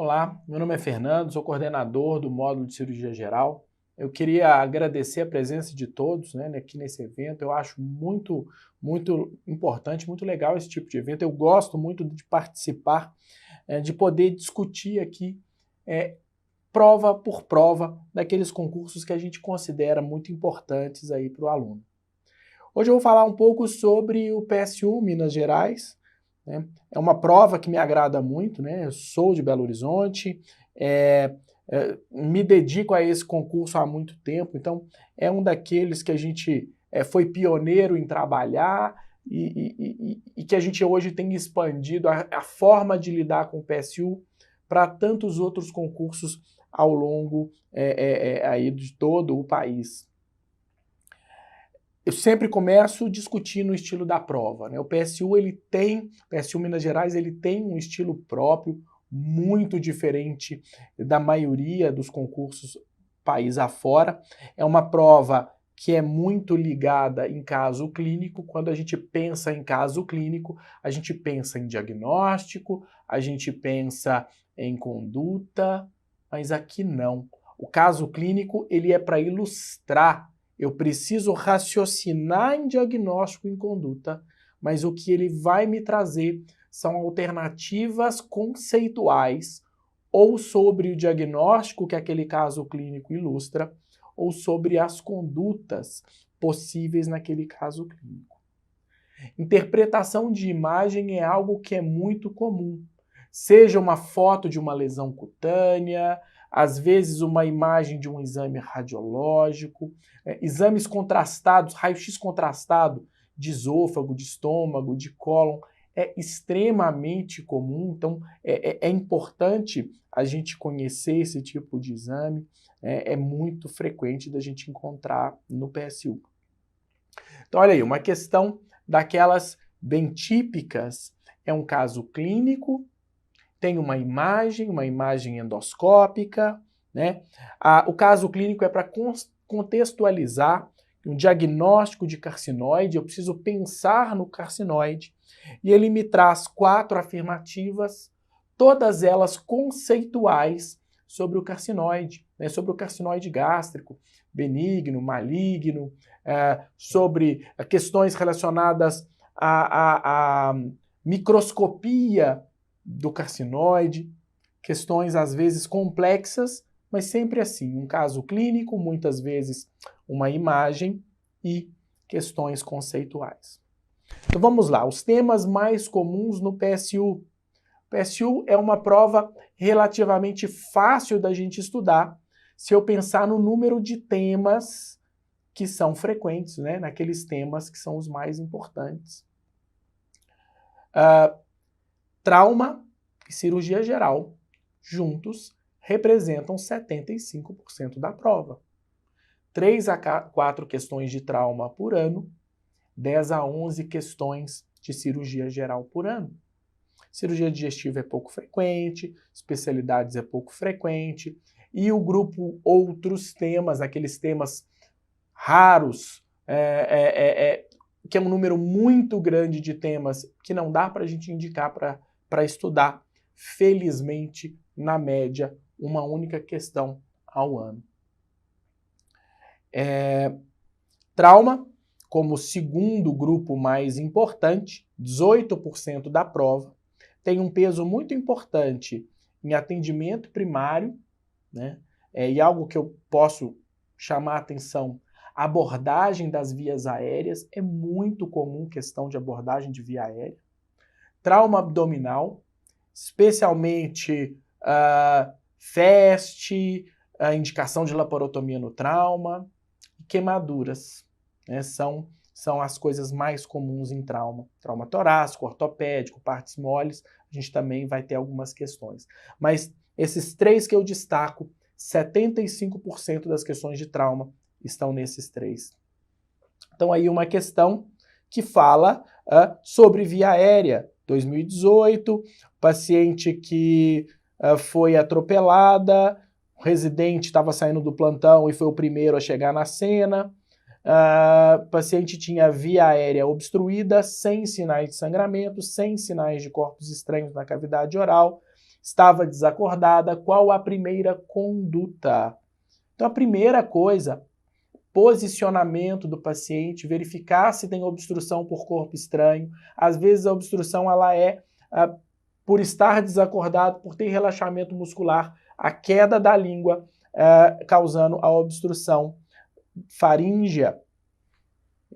Olá, meu nome é Fernando, sou coordenador do módulo de cirurgia geral. Eu queria agradecer a presença de todos, né, aqui nesse evento. Eu acho muito importante, muito legal esse tipo de evento. Eu gosto muito de participar, de poder discutir aqui prova por prova daqueles concursos que a gente considera muito importantes aí para o aluno. Hoje eu vou falar um pouco sobre o PSU Minas Gerais, né? É uma prova que me agrada muito, né? Eu sou de Belo Horizonte, me dedico a esse concurso há muito tempo, então é um daqueles que a gente foi pioneiro em trabalhar e que a gente hoje tem expandido a forma de lidar com o PSU para tantos outros concursos ao longo aí de todo o país. Eu sempre começo discutindo o estilo da prova, né? O PSU Minas Gerais, ele tem um estilo próprio, muito diferente da maioria dos concursos país afora. É uma prova que é muito ligada em caso clínico. Quando a gente pensa em caso clínico, a gente pensa em diagnóstico, a gente pensa em conduta, mas aqui não. O caso clínico, ele é para ilustrar. Eu preciso raciocinar em diagnóstico e em conduta, mas o que ele vai me trazer são alternativas conceituais, ou sobre o diagnóstico que aquele caso clínico ilustra, ou sobre as condutas possíveis naquele caso clínico. Interpretação de imagem é algo que é muito comum, seja uma foto de uma lesão cutânea, às vezes uma imagem de um exame radiológico, exames contrastados, raio-x contrastado de esôfago, de estômago, de cólon, é extremamente comum, então é importante a gente conhecer esse tipo de exame, é muito frequente da gente encontrar no PSU. Então olha aí, uma questão daquelas bem típicas, é um caso clínico, tem uma imagem endoscópica, né? O caso clínico é para contextualizar um diagnóstico de carcinoide, eu preciso pensar no carcinoide, e ele me traz 4 afirmativas, todas elas conceituais sobre o carcinoide, né? Sobre o carcinoide gástrico, benigno, maligno, sobre questões relacionadas à microscopia do carcinoide, questões às vezes complexas, mas sempre assim, um caso clínico, muitas vezes uma imagem e questões conceituais. Então vamos lá, os temas mais comuns no PSU. O PSU é uma prova relativamente fácil da gente estudar, se eu pensar no número de temas que são frequentes, né? Naqueles temas que são os mais importantes. Trauma e cirurgia geral, juntos, representam 75% da prova. 3 a 4 questões de trauma por ano, 10 a 11 questões de cirurgia geral por ano. Cirurgia digestiva é pouco frequente, especialidades é pouco frequente, e o grupo outros temas, aqueles temas raros, que é um número muito grande de temas que não dá para a gente indicar para estudar, felizmente, na média, uma única questão ao ano. Trauma, como segundo grupo mais importante, 18% da prova, tem um peso muito importante em atendimento primário, né? E algo que eu posso chamar a atenção, a abordagem das vias aéreas, é muito comum questão de abordagem de via aérea. Trauma abdominal, especialmente FEST, a indicação de laparotomia no trauma, e queimaduras, né? São as coisas mais comuns em trauma. Trauma torácico, ortopédico, partes moles, a gente também vai ter algumas questões. Mas esses 3 que eu destaco, 75% das questões de trauma estão nesses 3. Então aí uma questão que fala sobre via aérea. 2018, paciente que foi atropelada, o residente estava saindo do plantão e foi o primeiro a chegar na cena. Paciente tinha via aérea obstruída, sem sinais de sangramento, sem sinais de corpos estranhos na cavidade oral, estava desacordada, qual a primeira conduta? Então, a primeira coisa, posicionamento do paciente, verificar se tem obstrução por corpo estranho. Às vezes a obstrução ela é por estar desacordado, por ter relaxamento muscular, a queda da língua causando a obstrução faríngea.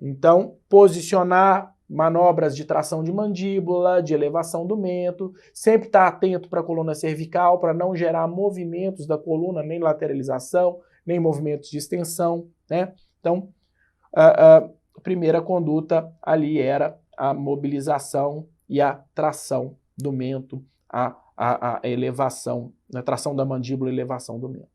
Então, posicionar, manobras de tração de mandíbula, de elevação do mento, sempre estar atento para a coluna cervical, para não gerar movimentos da coluna, nem lateralização, nem movimentos de extensão, né? Então, a primeira conduta ali era a mobilização e a tração do mento, a elevação, a tração da mandíbula e elevação do mento.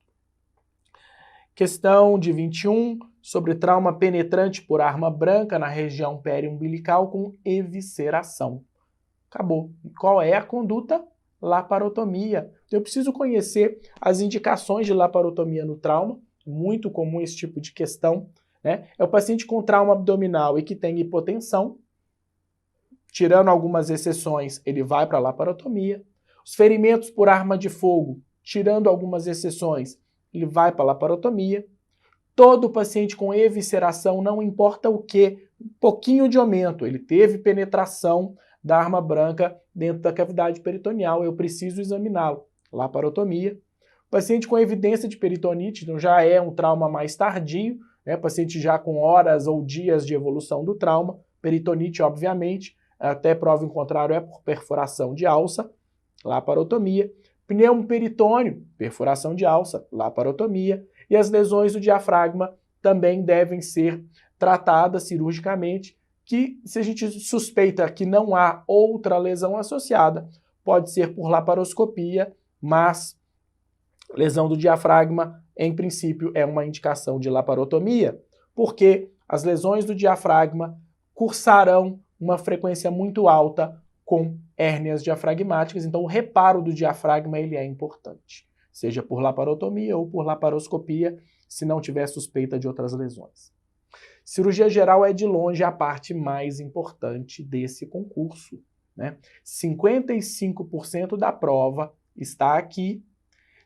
Questão de 21, sobre trauma penetrante por arma branca na região periumbilical com evisceração. Acabou. Qual é a conduta? Laparotomia. Eu preciso conhecer as indicações de laparotomia no trauma, muito comum esse tipo de questão, né? É o paciente com trauma abdominal e que tem hipotensão, tirando algumas exceções, ele vai para a laparotomia. Os ferimentos por arma de fogo, tirando algumas exceções, ele vai para a laparotomia. Todo paciente com evisceração, não importa o que, um pouquinho de aumento, ele teve penetração da arma branca dentro da cavidade peritoneal, eu preciso examiná-lo. Laparotomia. Paciente com evidência de peritonite, então já é um trauma mais tardio, né? Paciente já com horas ou dias de evolução do trauma, peritonite, obviamente, até prova em contrário, é por perfuração de alça, laparotomia. Pneumoperitônio, perfuração de alça, laparotomia. E as lesões do diafragma também devem ser tratadas cirurgicamente, que se a gente suspeita que não há outra lesão associada, pode ser por laparoscopia, mas lesão do diafragma, em princípio, é uma indicação de laparotomia, porque as lesões do diafragma cursarão uma frequência muito alta com hérnias diafragmáticas, então o reparo do diafragma ele é importante, seja por laparotomia ou por laparoscopia, se não tiver suspeita de outras lesões. Cirurgia geral é de longe a parte mais importante desse concurso, né? 55% da prova está aqui,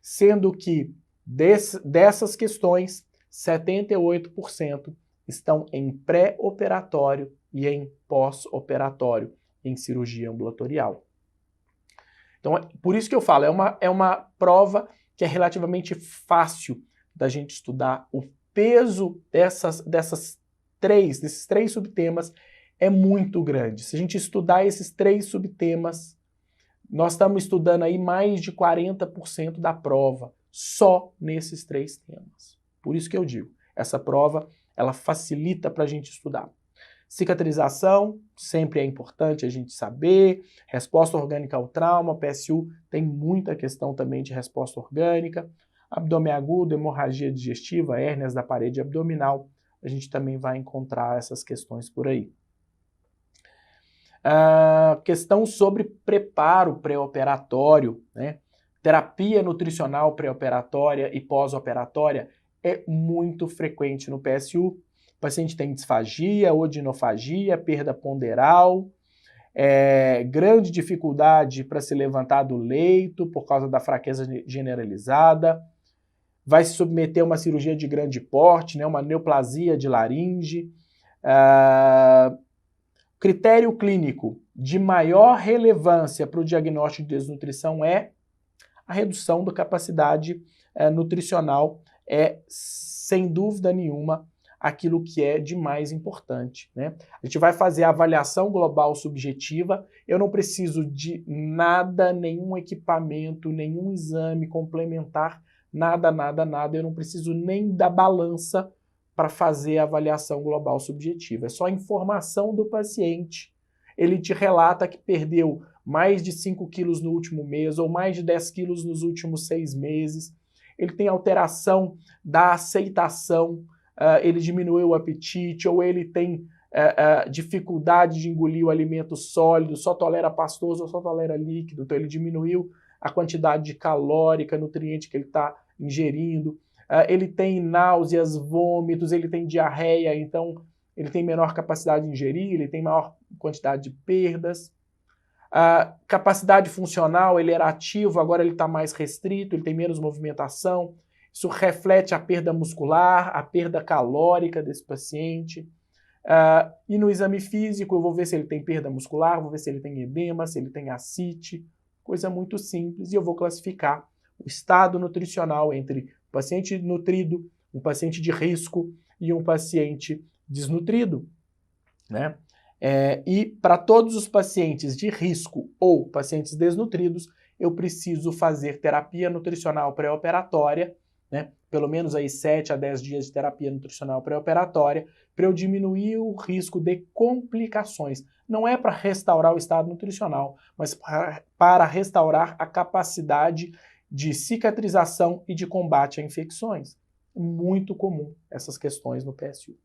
sendo que dessas questões, 78% estão em pré-operatório e em pós-operatório, em cirurgia ambulatorial. Então, por isso que eu falo, é uma prova que é relativamente fácil da gente estudar. O peso desses três subtemas é muito grande. Se a gente estudar esses 3 subtemas, nós estamos estudando aí mais de 40% da prova, só nesses 3 temas. Por isso que eu digo, essa prova, ela facilita para a gente estudar. Cicatrização, sempre é importante a gente saber. Resposta orgânica ao trauma, PSU tem muita questão também de resposta orgânica. Abdômen agudo, hemorragia digestiva, hérnias da parede abdominal, a gente também vai encontrar essas questões por aí. Questão sobre preparo pré-operatório, né? Terapia nutricional pré-operatória e pós-operatória é muito frequente no PSU. O paciente tem disfagia, odinofagia, perda ponderal, grande dificuldade para se levantar do leito por causa da fraqueza generalizada, vai se submeter a uma cirurgia de grande porte, né, uma neoplasia de laringe. Critério clínico de maior relevância para o diagnóstico de desnutrição é a redução da capacidade nutricional, sem dúvida nenhuma, aquilo que é de mais importante, né? A gente vai fazer a avaliação global subjetiva, eu não preciso de nada, nenhum equipamento, nenhum exame complementar, nada, eu não preciso nem da balança para fazer a avaliação global subjetiva. É só a informação do paciente. Ele te relata que perdeu mais de 5 quilos no último mês ou mais de 10 quilos nos últimos 6 meses. Ele tem alteração da aceitação, ele diminuiu o apetite ou ele tem dificuldade de engolir o alimento sólido, só tolera pastoso ou só tolera líquido. Então ele diminuiu a quantidade de calórica, nutriente que ele está ingerindo. Ele tem náuseas, vômitos, ele tem diarreia, então ele tem menor capacidade de ingerir, ele tem maior quantidade de perdas. A capacidade funcional, ele era ativo, agora ele está mais restrito, ele tem menos movimentação. Isso reflete a perda muscular, a perda calórica desse paciente. E no exame físico eu vou ver se ele tem perda muscular, vou ver se ele tem edema, se ele tem ascite, coisa muito simples, e eu vou classificar o estado nutricional entre um paciente nutrido, um paciente de risco e um paciente desnutrido, né? E para todos os pacientes de risco ou pacientes desnutridos, eu preciso fazer terapia nutricional pré-operatória, né? Pelo menos aí 7 a 10 dias de terapia nutricional pré-operatória, para eu diminuir o risco de complicações. Não é para restaurar o estado nutricional, mas para restaurar a capacidade de cicatrização e de combate a infecções. Muito comum essas questões no PSU.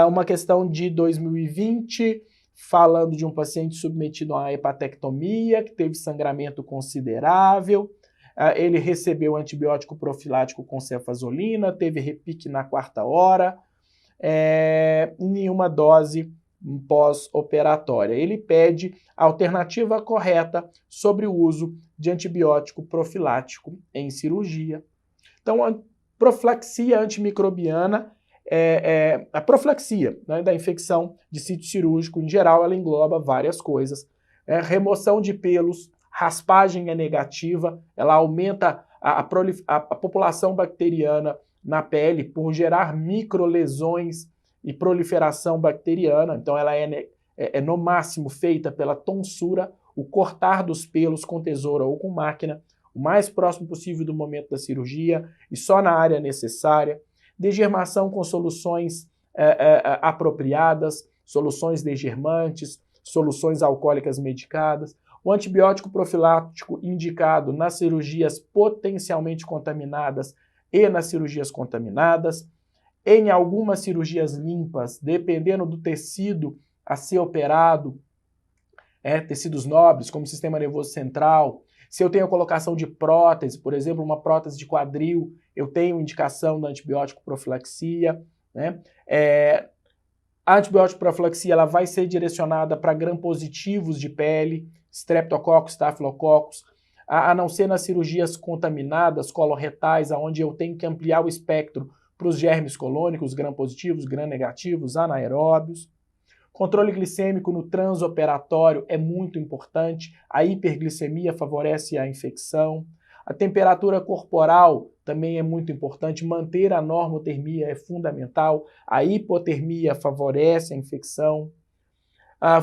Uma questão de 2020, falando de um paciente submetido a uma hepatectomia, que teve sangramento considerável. Ele recebeu antibiótico profilático com cefazolina, teve repique na 4ª hora, em uma dose pós-operatória. Ele pede a alternativa correta sobre o uso de antibiótico profilático em cirurgia. Então, a profilaxia antimicrobiana, a profilaxia, né, da infecção de sítio cirúrgico, em geral, ela engloba várias coisas. Remoção de pelos, raspagem é negativa, ela aumenta a população bacteriana na pele por gerar microlesões e proliferação bacteriana. Então ela é no máximo feita pela tonsura, o cortar dos pelos com tesoura ou com máquina, o mais próximo possível do momento da cirurgia e só na área necessária. Degermação com soluções apropriadas, soluções degermantes, soluções alcoólicas medicadas. O antibiótico profilático indicado nas cirurgias potencialmente contaminadas e nas cirurgias contaminadas. Em algumas cirurgias limpas, dependendo do tecido a ser operado, tecidos nobres, como o sistema nervoso central. Se eu tenho a colocação de prótese, por exemplo, uma prótese de quadril, eu tenho indicação da antibiótico profilaxia, né? A antibiótico profilaxia ela vai ser direcionada para gram-positivos de pele, Streptococcus, Staphylococcus, a não ser nas cirurgias contaminadas, coloretais, onde eu tenho que ampliar o espectro para os germes colônicos, gram-positivos, gram-negativos, anaeróbios. Controle glicêmico no transoperatório é muito importante, a hiperglicemia favorece a infecção. A temperatura corporal também é muito importante, manter a normotermia é fundamental, a hipotermia favorece a infecção.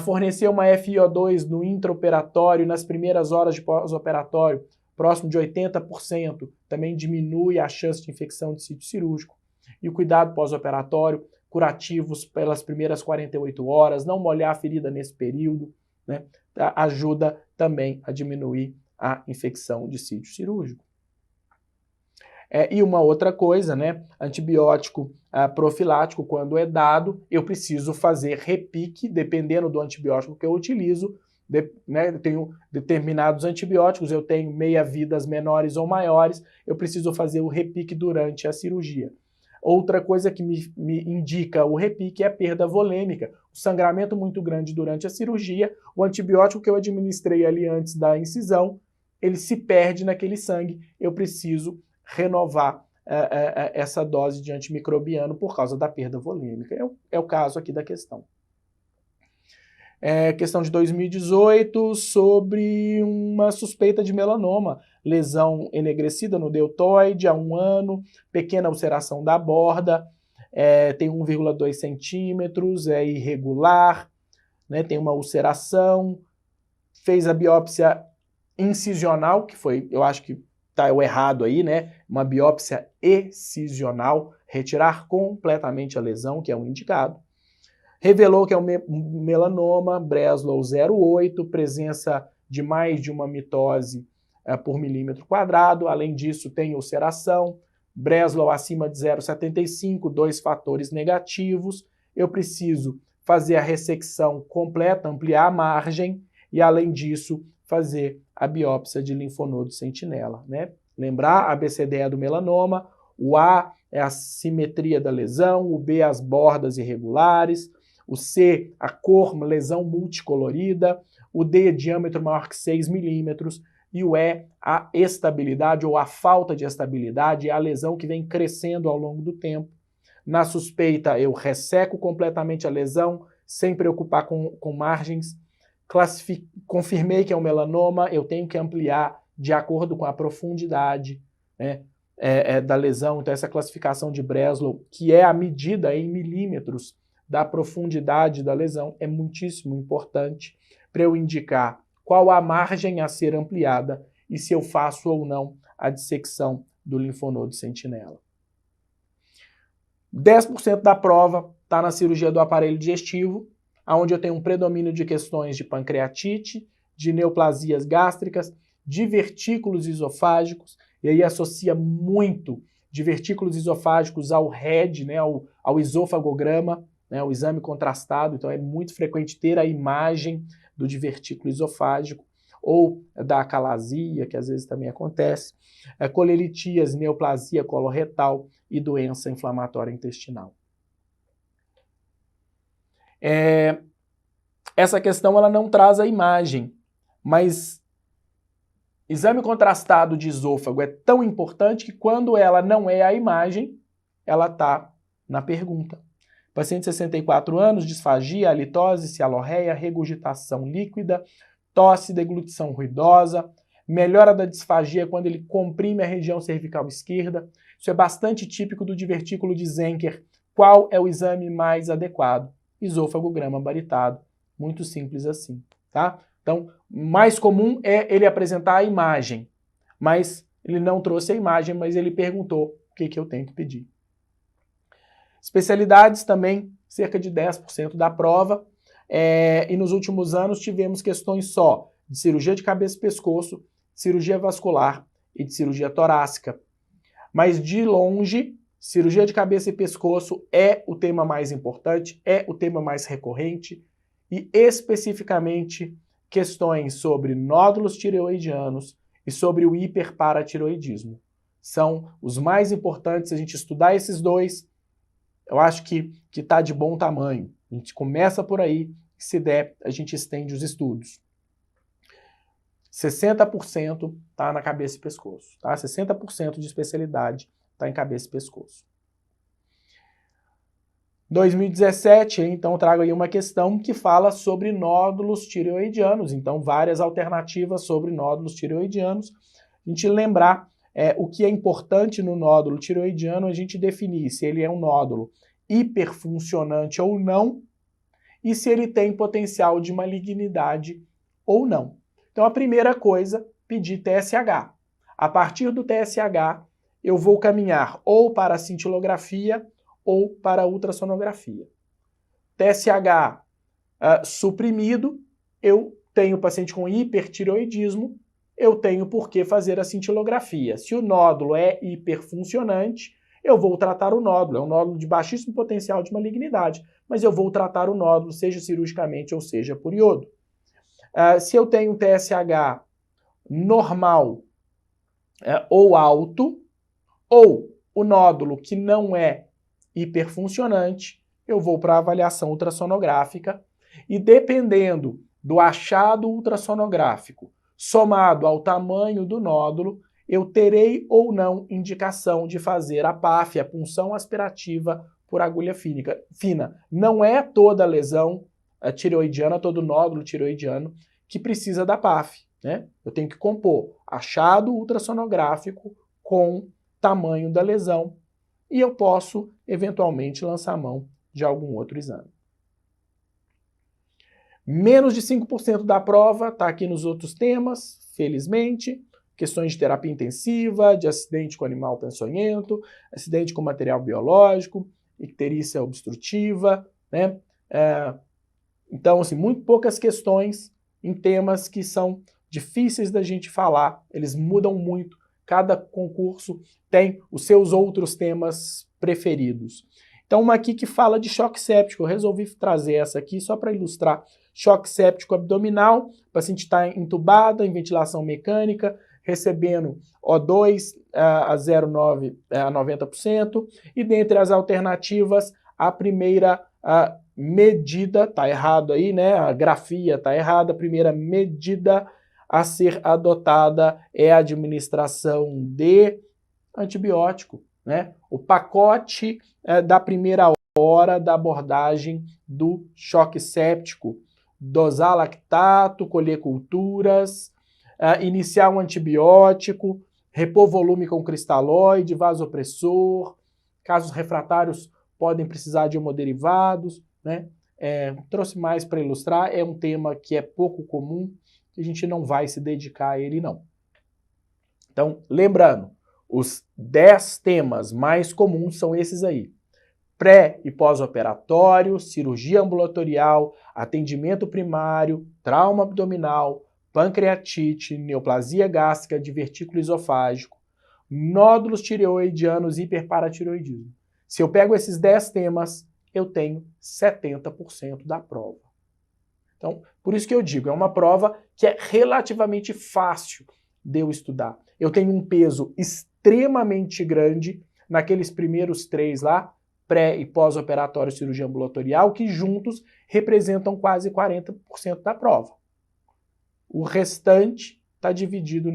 Fornecer uma FiO2 no intraoperatório nas primeiras horas de pós-operatório, próximo de 80%, também diminui a chance de infecção de sítio cirúrgico. E o cuidado pós-operatório, curativos pelas primeiras 48 horas, não molhar a ferida nesse período, né, ajuda também a diminuir a infecção de sítio cirúrgico. E uma outra coisa, né, antibiótico profilático, quando é dado, eu preciso fazer repique, dependendo do antibiótico que eu utilizo, né, eu tenho determinados antibióticos, eu tenho meia-vidas menores ou maiores, eu preciso fazer o repique durante a cirurgia. Outra coisa que me indica o repique é a perda volêmica, o sangramento muito grande durante a cirurgia, o antibiótico que eu administrei ali antes da incisão, ele se perde naquele sangue, eu preciso renovar essa dose de antimicrobiano por causa da perda volêmica. É o caso aqui da questão. Questão de 2018 sobre uma suspeita de melanoma, lesão enegrecida no deltoide há 1 ano, pequena ulceração da borda, tem 1,2 centímetros, é irregular, né, tem uma ulceração, fez a biópsia incisional, que foi, eu acho que tá o errado aí, né, uma biópsia excisional, retirar completamente a lesão, que é o indicado. Revelou que é um melanoma, Breslow 0,8, presença de mais de uma mitose por milímetro quadrado. Além disso, tem ulceração, Breslow acima de 0,75, 2 fatores negativos. Eu preciso fazer a ressecção completa, ampliar a margem e, além disso, fazer a biópsia de linfonodo sentinela, né? Lembrar, a ABCDE do melanoma, o A é a simetria da lesão, o B as bordas irregulares, o C, a cor, uma lesão multicolorida, o D, diâmetro maior que 6 milímetros, e o E, a estabilidade ou a falta de estabilidade, é a lesão que vem crescendo ao longo do tempo. Na suspeita, eu resseco completamente a lesão, sem preocupar com margens, confirmei que é um melanoma, eu tenho que ampliar de acordo com a profundidade, né, da lesão. Então essa classificação de Breslow, que é a medida em milímetros da profundidade da lesão, é muitíssimo importante para eu indicar qual a margem a ser ampliada e se eu faço ou não a dissecção do linfonodo sentinela. 10% da prova está na cirurgia do aparelho digestivo, onde eu tenho um predomínio de questões de pancreatite, de neoplasias gástricas, divertículos esofágicos, e aí associa muito divertículos esofágicos ao RED, né, ao esofagograma, né, o exame contrastado. Então é muito frequente ter a imagem do divertículo esofágico, ou da acalasia, que às vezes também acontece, coleritias, neoplasia coloretal e doença inflamatória intestinal. Essa questão ela não traz a imagem, mas exame contrastado de esôfago é tão importante que quando ela não é a imagem, ela está na pergunta. Paciente de 64 anos, disfagia, halitose, cialorreia, regurgitação líquida, tosse, deglutição ruidosa, melhora da disfagia quando ele comprime a região cervical esquerda. Isso é bastante típico do divertículo de Zenker. Qual é o exame mais adequado? Esôfagograma baritado. Muito simples assim, tá? Então, mais comum é ele apresentar a imagem, mas ele não trouxe a imagem, mas ele perguntou o que eu tenho que pedir. Especialidades também, cerca de 10% da prova, e nos últimos anos tivemos questões só de cirurgia de cabeça e pescoço, cirurgia vascular e de cirurgia torácica. Mas de longe, cirurgia de cabeça e pescoço é o tema mais importante, é o tema mais recorrente, e especificamente questões sobre nódulos tireoidianos e sobre o hiperparatireoidismo. São os mais importantes. A gente estudar esses dois, eu acho que está de bom tamanho. A gente começa por aí, se der, a gente estende os estudos. 60% está na cabeça e pescoço, tá? 60% de especialidade está em cabeça e pescoço. 2017, então, trago aí uma questão que fala sobre nódulos tireoidianos. Então, várias alternativas sobre nódulos tireoidianos. A gente lembrar o que é importante no nódulo tireoidiano, a gente definir se ele é um nódulo hiperfuncionante ou não, e se ele tem potencial de malignidade ou não. Então, a primeira coisa, pedir TSH. A partir do TSH, eu vou caminhar ou para a cintilografia ou para a ultrassonografia. TSH suprimido, eu tenho paciente com hipertireoidismo, eu tenho por que fazer a cintilografia. Se o nódulo é hiperfuncionante, eu vou tratar o nódulo. É um nódulo de baixíssimo potencial de malignidade, mas eu vou tratar o nódulo, seja cirurgicamente ou seja por iodo. Se eu tenho um TSH normal ou alto, ou o nódulo que não é hiperfuncionante, eu vou para a avaliação ultrassonográfica e dependendo do achado ultrassonográfico somado ao tamanho do nódulo, eu terei ou não indicação de fazer a PAF, a punção aspirativa por agulha fina. Não é toda lesão tireoidiana, todo nódulo tireoidiano que precisa da PAF, né? Eu tenho que compor achado ultrassonográfico com tamanho da lesão e eu posso, eventualmente, lançar mão de algum outro exame. Menos de 5% da prova está aqui nos outros temas, felizmente. Questões de terapia intensiva, de acidente com animal peçonhento, acidente com material biológico, icterícia obstrutiva, né? Então, assim, muito poucas questões em temas que são difíceis da gente falar, eles mudam muito. Cada concurso tem os seus outros temas preferidos. Então, uma aqui que fala de choque séptico. Eu resolvi trazer essa aqui só para ilustrar. Choque séptico abdominal, o paciente está entubado, em ventilação mecânica, recebendo O2 a 0,9 a 90%. E dentre as alternativas, a primeira a medida, tá errado aí, né? A grafia tá errada. A primeira medida a ser adotada é a administração de antibiótico, né? O pacote da primeira hora da abordagem do choque séptico. Dosar lactato, colher culturas, iniciar um antibiótico, repor volume com cristalóide, vasopressor, casos refratários podem precisar de hemoderivados, né? Trouxe mais para ilustrar, é um tema que é pouco comum, que a gente não vai se dedicar a ele não. Então, lembrando, os 10 temas mais comuns são esses aí. Pré e pós-operatório, cirurgia ambulatorial, atendimento primário, trauma abdominal, pancreatite, neoplasia gástrica, divertículo esofágico, nódulos tireoidianos e hiperparatireoidismo. Se eu pego esses 10 temas, eu tenho 70% da prova. Então, por isso que eu digo, é uma prova que é relativamente fácil de eu estudar. Eu tenho um peso extremamente grande naqueles primeiros 3 lá, pré e pós-operatório cirurgia ambulatorial, que juntos representam quase 40% da prova. O restante está dividido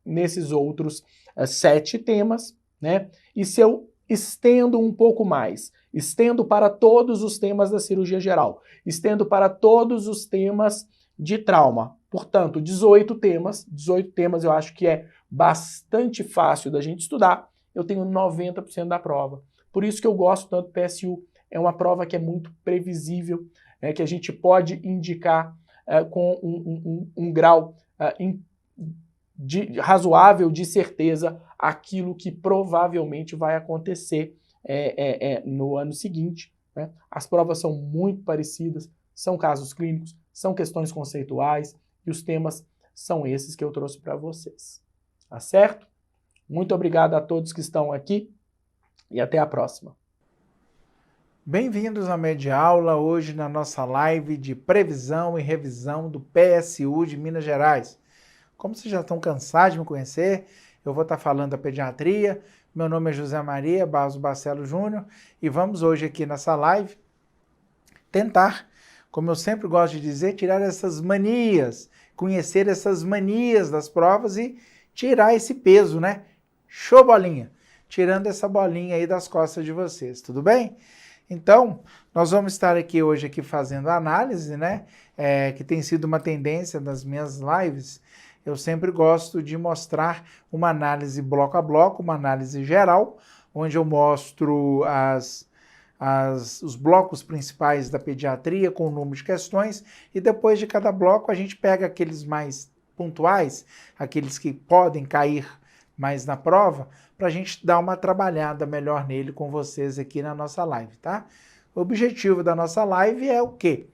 nesses outros 7 temas, né? E se eu estendo um pouco mais, estendo para todos os temas da cirurgia geral, estendo para todos os temas de trauma, portanto, 18 temas eu acho que é bastante fácil da gente estudar, eu tenho 90% da prova. Por isso que eu gosto tanto do PSU, é uma prova que é muito previsível, que a gente pode indicar com um grau razoável de certeza aquilo que provavelmente vai acontecer no ano seguinte, né? As provas são muito parecidas, são casos clínicos, são questões conceituais e os temas são esses que eu trouxe para vocês. Tá certo? Muito obrigado a todos que estão aqui e até a próxima. Bem-vindos à Mediaula, hoje na nossa live de previsão e revisão do PSU de Minas Gerais. Como vocês já estão cansados de me conhecer, eu vou estar falando da pediatria. Meu nome é José Maria Barros Barcelos Júnior e vamos hoje aqui nessa live tentar, como eu sempre gosto de dizer, tirar essas manias, conhecer essas manias das provas e tirar esse peso, né? Show, bolinha! Tirando essa bolinha aí das costas de vocês, tudo bem? Então, nós vamos estar aqui hoje fazendo a análise, né? Que tem sido uma tendência das minhas lives. Eu sempre gosto de mostrar uma análise bloco a bloco, uma análise geral, onde eu mostro os blocos principais da pediatria com o número de questões e depois de cada bloco a gente pega aqueles mais pontuais, aqueles que podem cair mais na prova, para a gente dar uma trabalhada melhor nele com vocês aqui na nossa live, tá? O objetivo da nossa live é o quê?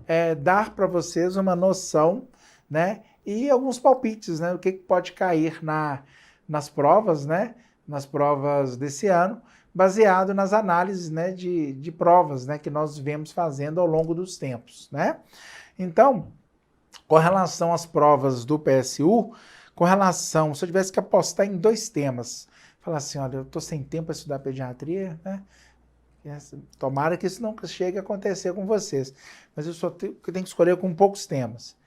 É dar para vocês uma noção, né? E alguns palpites, né? O que pode cair nas provas, né? Nas provas desse ano, baseado nas análises, né? De provas, né? Que nós vemos fazendo ao longo dos tempos, né? Então, com relação às provas do PSU, se eu tivesse que apostar em 2 temas, falar assim, olha, eu estou sem tempo para estudar pediatria, né? Tomara que isso não chegue a acontecer com vocês, mas eu tenho que escolher com poucos temas.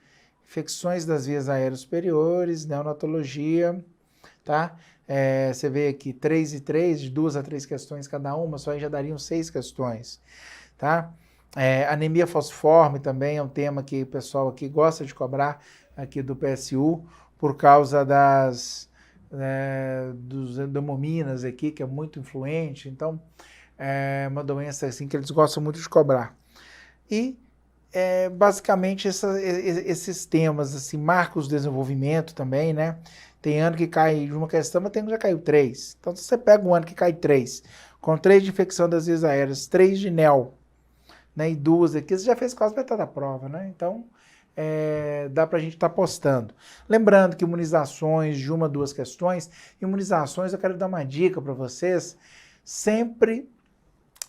Infecções das vias aéreas superiores, neonatologia, tá? Você vê aqui 3 e 3, de 2 a 3 questões cada uma, só aí já dariam 6 questões, tá? Anemia falciforme também é um tema que o pessoal aqui gosta de cobrar aqui do PSU, por causa dos endomominas aqui, que é muito influente, então é uma doença assim que eles gostam muito de cobrar. E basicamente esses temas, assim, marcos de desenvolvimento também, né? Tem ano que cai uma questão, mas tem ano que já caiu 3. Então, se você pega um ano que cai 3, com 3 de infecção das vias aéreas, 3 de NEL, né? E 2 aqui, você já fez quase metade da prova, né? Então, dá para a gente estar postando. Lembrando que imunizações de 1 a 2 questões, imunizações, eu quero dar uma dica para vocês, sempre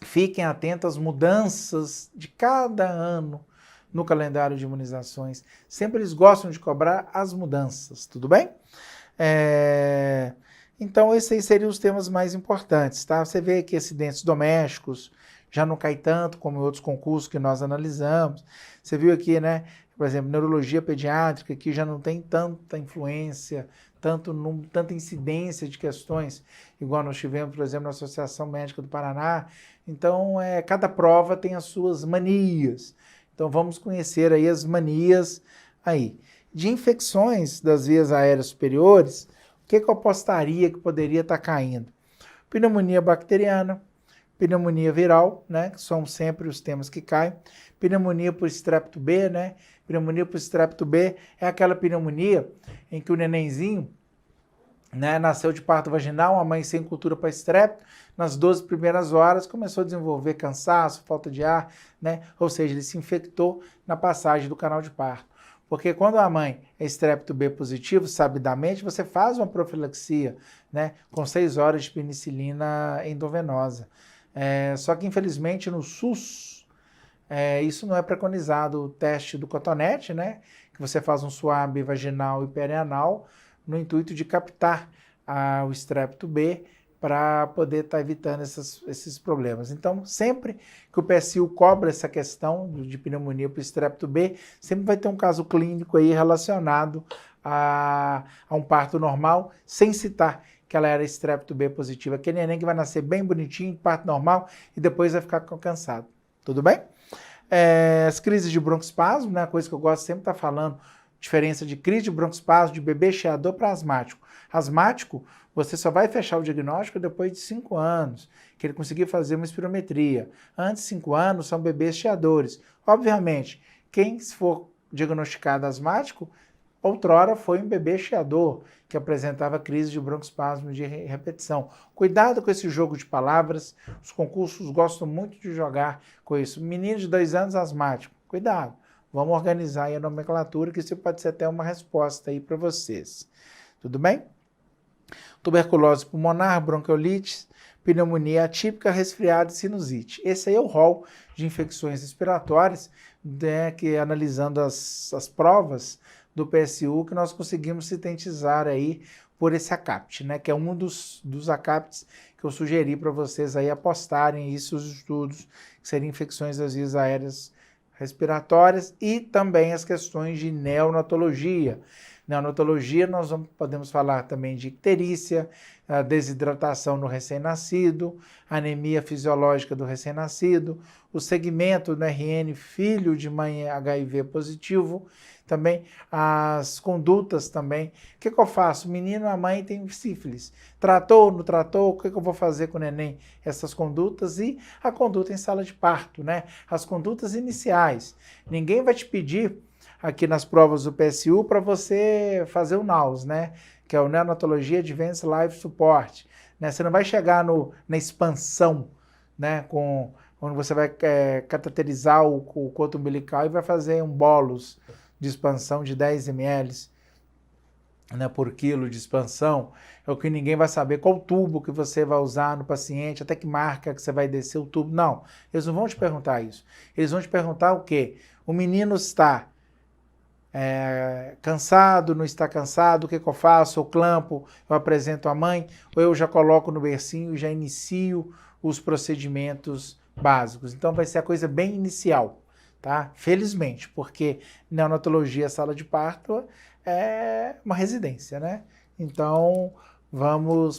fiquem atentos às mudanças de cada ano no calendário de imunizações. Sempre eles gostam de cobrar as mudanças, tudo bem? Então, esses aí seriam os temas mais importantes, tá? Você vê aqui acidentes domésticos, já não cai tanto como em outros concursos que nós analisamos. Você viu aqui, né? Por exemplo, neurologia pediátrica, que já não tem tanta influência, tanta incidência de questões, igual nós tivemos, por exemplo, na Associação Médica do Paraná. Então, cada prova tem as suas manias. Então, vamos conhecer aí as manias aí. De infecções das vias aéreas superiores, o que eu apostaria que poderia estar caindo? Pneumonia bacteriana, pneumonia viral, né, que são sempre os temas que caem. Pneumonia por estrepto B, né? Pneumonia por estrepto B é aquela pneumonia em que o nenenzinho, né, nasceu de parto vaginal, a mãe sem cultura para estrepto, nas 12 primeiras horas começou a desenvolver cansaço, falta de ar, né? Ou seja, ele se infectou na passagem do canal de parto. Porque quando a mãe é estrepto B positivo, sabidamente, você faz uma profilaxia, né, com 6 horas de penicilina endovenosa. Só que, infelizmente, no SUS, isso não é preconizado. O teste do cotonete, né, que você faz um suave vaginal e perianal, no intuito de captar o estrepto B para poder estar evitando esses problemas. Então, sempre que o PSU cobra essa questão de pneumonia por estrepto B, sempre vai ter um caso clínico aí relacionado a um parto normal, sem citar que ela era estrepto B positiva. Aquele neném que vai nascer bem bonitinho, parto normal, e depois vai ficar cansado. Tudo bem? As crises de broncoespasmo, né, a coisa que eu gosto sempre de estar falando, diferença de crise de broncoespasmo de bebê cheador para asmático. Asmático, você só vai fechar o diagnóstico depois de 5 anos, que ele conseguir fazer uma espirometria. Antes de 5 anos, são bebês cheadores. Obviamente, quem for diagnosticado asmático, outrora foi um bebê cheador, que apresentava crise de broncoespasmo de repetição. Cuidado com esse jogo de palavras, os concursos gostam muito de jogar com isso. Menino de 2 anos asmático, cuidado. Vamos organizar aí a nomenclatura, que isso pode ser até uma resposta aí para vocês. Tudo bem? Tuberculose pulmonar, bronquiolite, pneumonia atípica, resfriado e sinusite. Esse aí é o rol de infecções respiratórias, né, que analisando as provas do PSU, que nós conseguimos sintetizar aí por esse ACAPT, né, que é um dos ACAPTs que eu sugeri para vocês aí apostarem isso, os estudos, que seriam infecções das vias aéreas respiratórias e também as questões de neonatologia. Neonatologia, nós podemos falar também de icterícia, desidratação no recém-nascido, anemia fisiológica do recém-nascido, o segmento do RN filho de mãe HIV positivo, também as condutas também. O que eu faço? O menino, a mãe tem sífilis. Tratou, não tratou? O que eu vou fazer com o neném? Essas condutas e a conduta em sala de parto, né? As condutas iniciais. Ninguém vai te pedir aqui nas provas do PSU para você fazer o NAUS, né? Que é o Neonatologia Advanced Life Support. Né? Você não vai chegar na expansão, né? Onde você vai cateterizar o coto umbilical e vai fazer um bolus de expansão de 10 ml, né, por quilo de expansão. É o que ninguém vai saber qual tubo que você vai usar no paciente, até que marca que você vai descer o tubo. Não, eles não vão te perguntar isso. Eles vão te perguntar o quê? O menino está cansado, não está cansado, o que eu faço? Eu clampo, eu apresento a mãe, ou eu já coloco no bercinho e já inicio os procedimentos básicos. Então vai ser a coisa bem inicial, tá? Felizmente, porque neonatologia, sala de parto, é uma residência, né? Então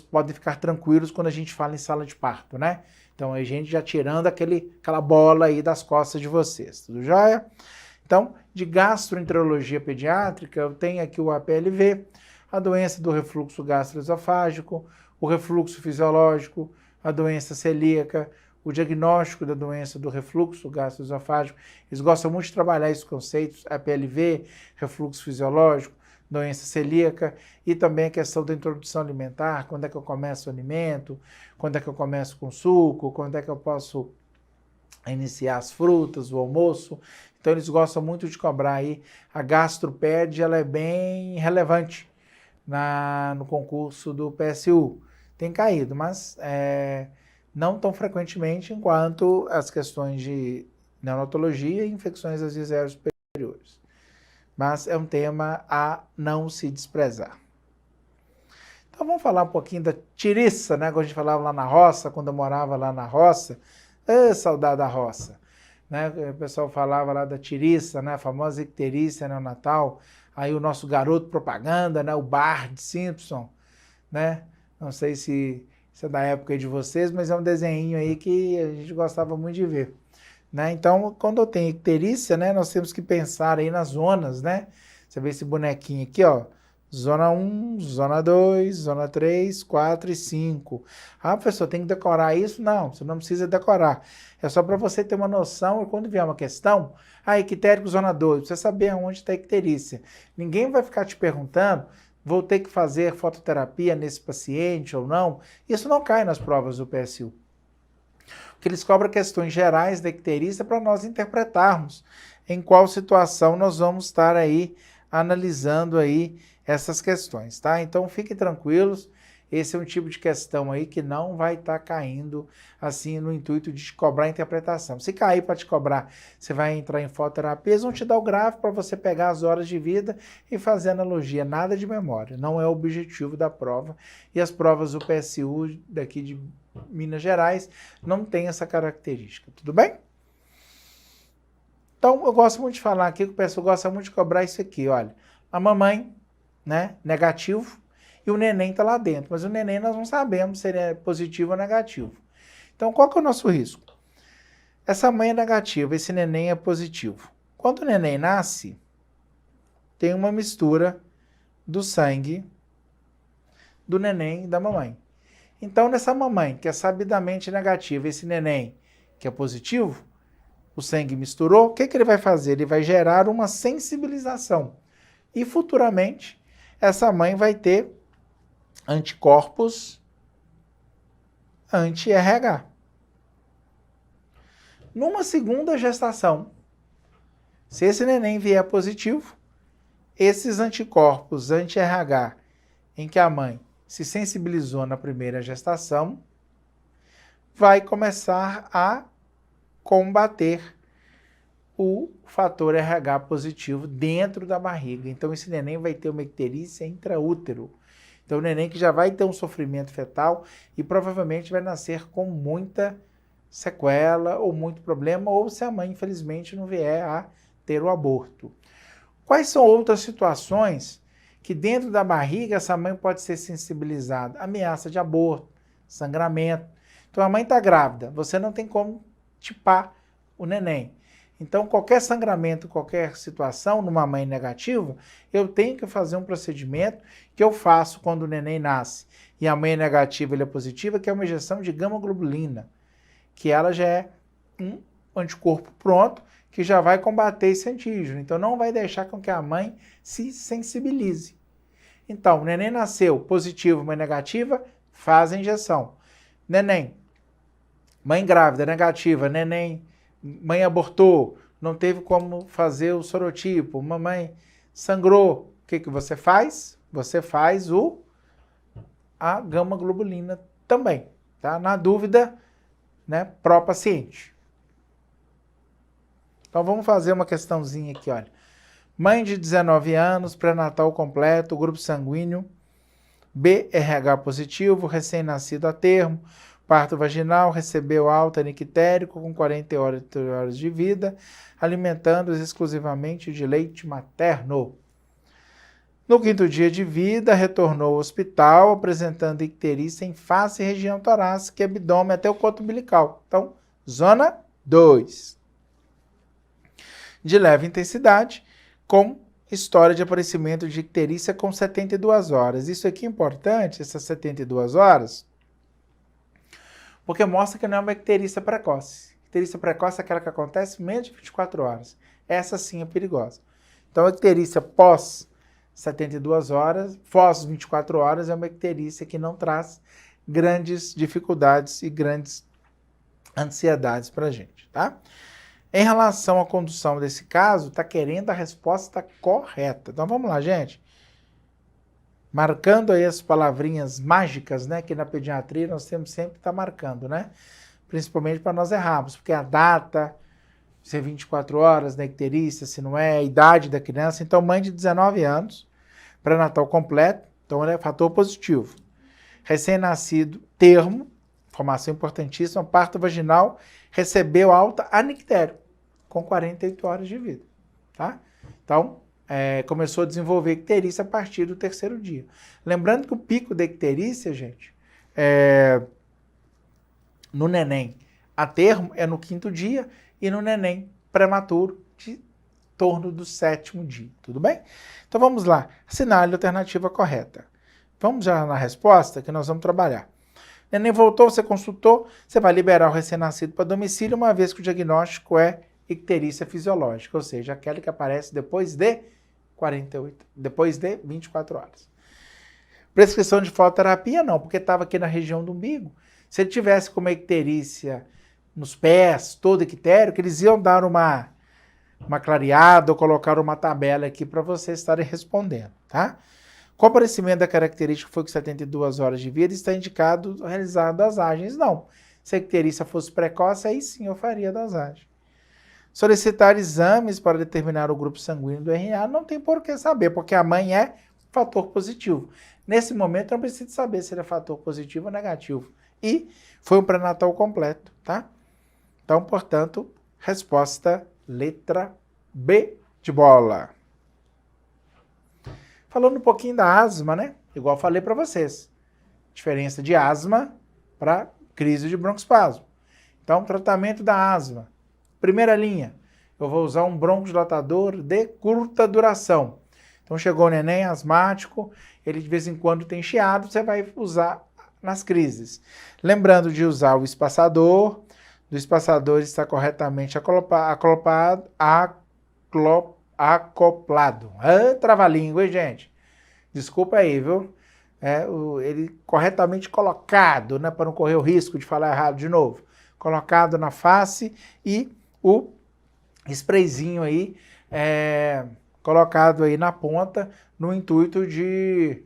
podem ficar tranquilos quando a gente fala em sala de parto, né? Então a gente já tirando aquela bola aí das costas de vocês, tudo jóia? Então, de gastroenterologia pediátrica, eu tenho aqui o APLV, a doença do refluxo gastroesofágico, o refluxo fisiológico, a doença celíaca, o diagnóstico da doença do refluxo gastroesofágico. Eles gostam muito de trabalhar esses conceitos, APLV, refluxo fisiológico, doença celíaca, e também a questão da introdução alimentar, quando é que eu começo o alimento, quando é que eu começo com suco, quando é que eu posso iniciar as frutas, o almoço. Então eles gostam muito de cobrar aí. A gastroped, ela é bem relevante no concurso do PSU. Tem caído, mas não tão frequentemente quanto as questões de neonatologia e infecções das vias aéreas superiores. Mas é um tema a não se desprezar. Então vamos falar um pouquinho da tiriça, né? Quando a gente falava lá na roça, quando eu morava lá na roça, Saudade da roça. Né? O pessoal falava lá da tiriça, né? A famosa icterícia neonatal. Aí o nosso garoto propaganda, né? O Bart Simpson, né? Não sei se é da época aí de vocês, mas é um desenho aí que a gente gostava muito de ver. Né? Então, quando eu tenho icterícia, né? Nós temos que pensar aí nas zonas, né? Você vê esse bonequinho aqui, ó. Zona 1, zona 2, zona 3, 4 e 5. Ah, professor, tem que decorar isso? Não, você não precisa decorar. É só para você ter uma noção e quando vier uma questão, ictérico zona 2, você saber aonde está a icterícia. Ninguém vai ficar te perguntando, vou ter que fazer fototerapia nesse paciente ou não. Isso não cai nas provas do PSU. Porque eles cobram questões gerais da icterícia para nós interpretarmos em qual situação nós vamos estar aí analisando aí essas questões, tá? Então fiquem tranquilos, esse é um tipo de questão aí que não vai estar caindo assim no intuito de te cobrar a interpretação. Se cair para te cobrar, você vai entrar em fototerapia, eles vão te dar o gráfico para você pegar as horas de vida e fazer analogia, nada de memória, não é o objetivo da prova e as provas do PSU daqui de Minas Gerais não tem essa característica, tudo bem? Então eu gosto muito de falar aqui que o pessoal gosta muito de cobrar isso aqui, olha, a mamãe, né, negativo, e o neném está lá dentro. Mas o neném nós não sabemos se ele é positivo ou negativo. Então, qual que é o nosso risco? Essa mãe é negativa, esse neném é positivo. Quando o neném nasce, tem uma mistura do sangue do neném e da mamãe. Então, nessa mamãe, que é sabidamente negativa, esse neném que é positivo, o sangue misturou, o que ele vai fazer? Ele vai gerar uma sensibilização. E futuramente, essa mãe vai ter anticorpos anti-RH. Numa segunda gestação, se esse neném vier positivo, esses anticorpos anti-RH em que a mãe se sensibilizou na primeira gestação, vai começar a combater o fator RH positivo dentro da barriga. Então, esse neném vai ter uma icterícia intraútero. Então, o neném que já vai ter um sofrimento fetal e provavelmente vai nascer com muita sequela ou muito problema, ou se a mãe, infelizmente, não vier a ter o aborto. Quais são outras situações que dentro da barriga essa mãe pode ser sensibilizada? Ameaça de aborto, sangramento. Então, a mãe está grávida, você não tem como tipar o neném. Então, qualquer sangramento, qualquer situação numa mãe negativa, eu tenho que fazer um procedimento que eu faço quando o neném nasce e a mãe é negativa e ele é positiva, que é uma injeção de gama-globulina, que ela já é um anticorpo pronto, que já vai combater esse antígeno. Então, não vai deixar com que a mãe se sensibilize. Então, o neném nasceu positivo, mãe negativa, faz a injeção. Neném, mãe grávida, negativa, neném, mãe abortou, não teve como fazer o sorotipo, mamãe sangrou, o que você faz? Você faz a gama-globulina também, tá? Na dúvida, né, pró-paciente. Então vamos fazer uma questãozinha aqui, olha. Mãe de 19 anos, pré-natal completo, grupo sanguíneo, BRH positivo, recém-nascido a termo, parto vaginal, recebeu alta no ictérico com 40 horas de vida, alimentando-os exclusivamente de leite materno. No 5º dia de vida, retornou ao hospital, apresentando icterícia em face e região torácica e abdômen até o coto umbilical. Então, zona 2. De leve intensidade, com história de aparecimento de icterícia com 72 horas. Isso aqui é importante, essas 72 horas, porque mostra que não é uma icterícia precoce. Icterícia precoce é aquela que acontece menos de 24 horas. Essa sim é perigosa. Então, a icterícia pós 72 horas, pós 24 horas, é uma icterícia que não traz grandes dificuldades e grandes ansiedades para a gente, tá? Em relação à condução desse caso, está querendo a resposta correta. Então, vamos lá, gente. Marcando aí as palavrinhas mágicas, né? Que na pediatria nós temos sempre que estar marcando, né? Principalmente para nós errarmos, porque a data, se é 24 horas, da icterícia, se não é, a idade da criança. Então, mãe de 19 anos, pré-natal completo, então ele é fator positivo. Recém-nascido, termo, informação importantíssima, parto vaginal, recebeu alta a nictério, com 48 horas de vida, tá? Então, começou a desenvolver icterícia a partir do 3º dia. Lembrando que o pico da icterícia, gente, no neném a termo é no 5º dia e no neném prematuro de torno do 7º dia, tudo bem? Então vamos lá, assinale a alternativa correta. Vamos já na resposta que nós vamos trabalhar. Neném voltou, você consultou, você vai liberar o recém-nascido para domicílio, uma vez que o diagnóstico é icterícia fisiológica, ou seja, aquela que aparece depois de 24 horas. Prescrição de fototerapia não, porque estava aqui na região do umbigo. Se ele tivesse com uma icterícia nos pés, todo ictério, que eles iam dar uma clareada ou colocar uma tabela aqui para vocês estarem respondendo, tá? Com o aparecimento da característica foi com 72 horas de vida, está indicado realizar dosagens? Não. Se a icterícia fosse precoce, aí sim eu faria a dosagem. Solicitar exames para determinar o grupo sanguíneo do RNA, não tem por que saber, porque a mãe é fator positivo. Nesse momento não precisa saber se ele é fator positivo ou negativo. E foi um pré-natal completo, tá? Então, portanto, resposta letra B de bola. Falando um pouquinho da asma, né? Igual falei para vocês. Diferença de asma para crise de broncoespasmo. Então, tratamento da asma. Primeira linha, eu vou usar um broncodilatador de curta duração. Então, chegou o neném asmático, ele de vez em quando tem chiado, você vai usar nas crises. Lembrando de usar o espaçador, do espaçador está corretamente acoplado. Trava-língua, hein, gente? Desculpa aí, viu? Ele corretamente colocado, né, para não correr o risco de falar errado de novo. Colocado na face e o sprayzinho aí colocado aí na ponta no intuito de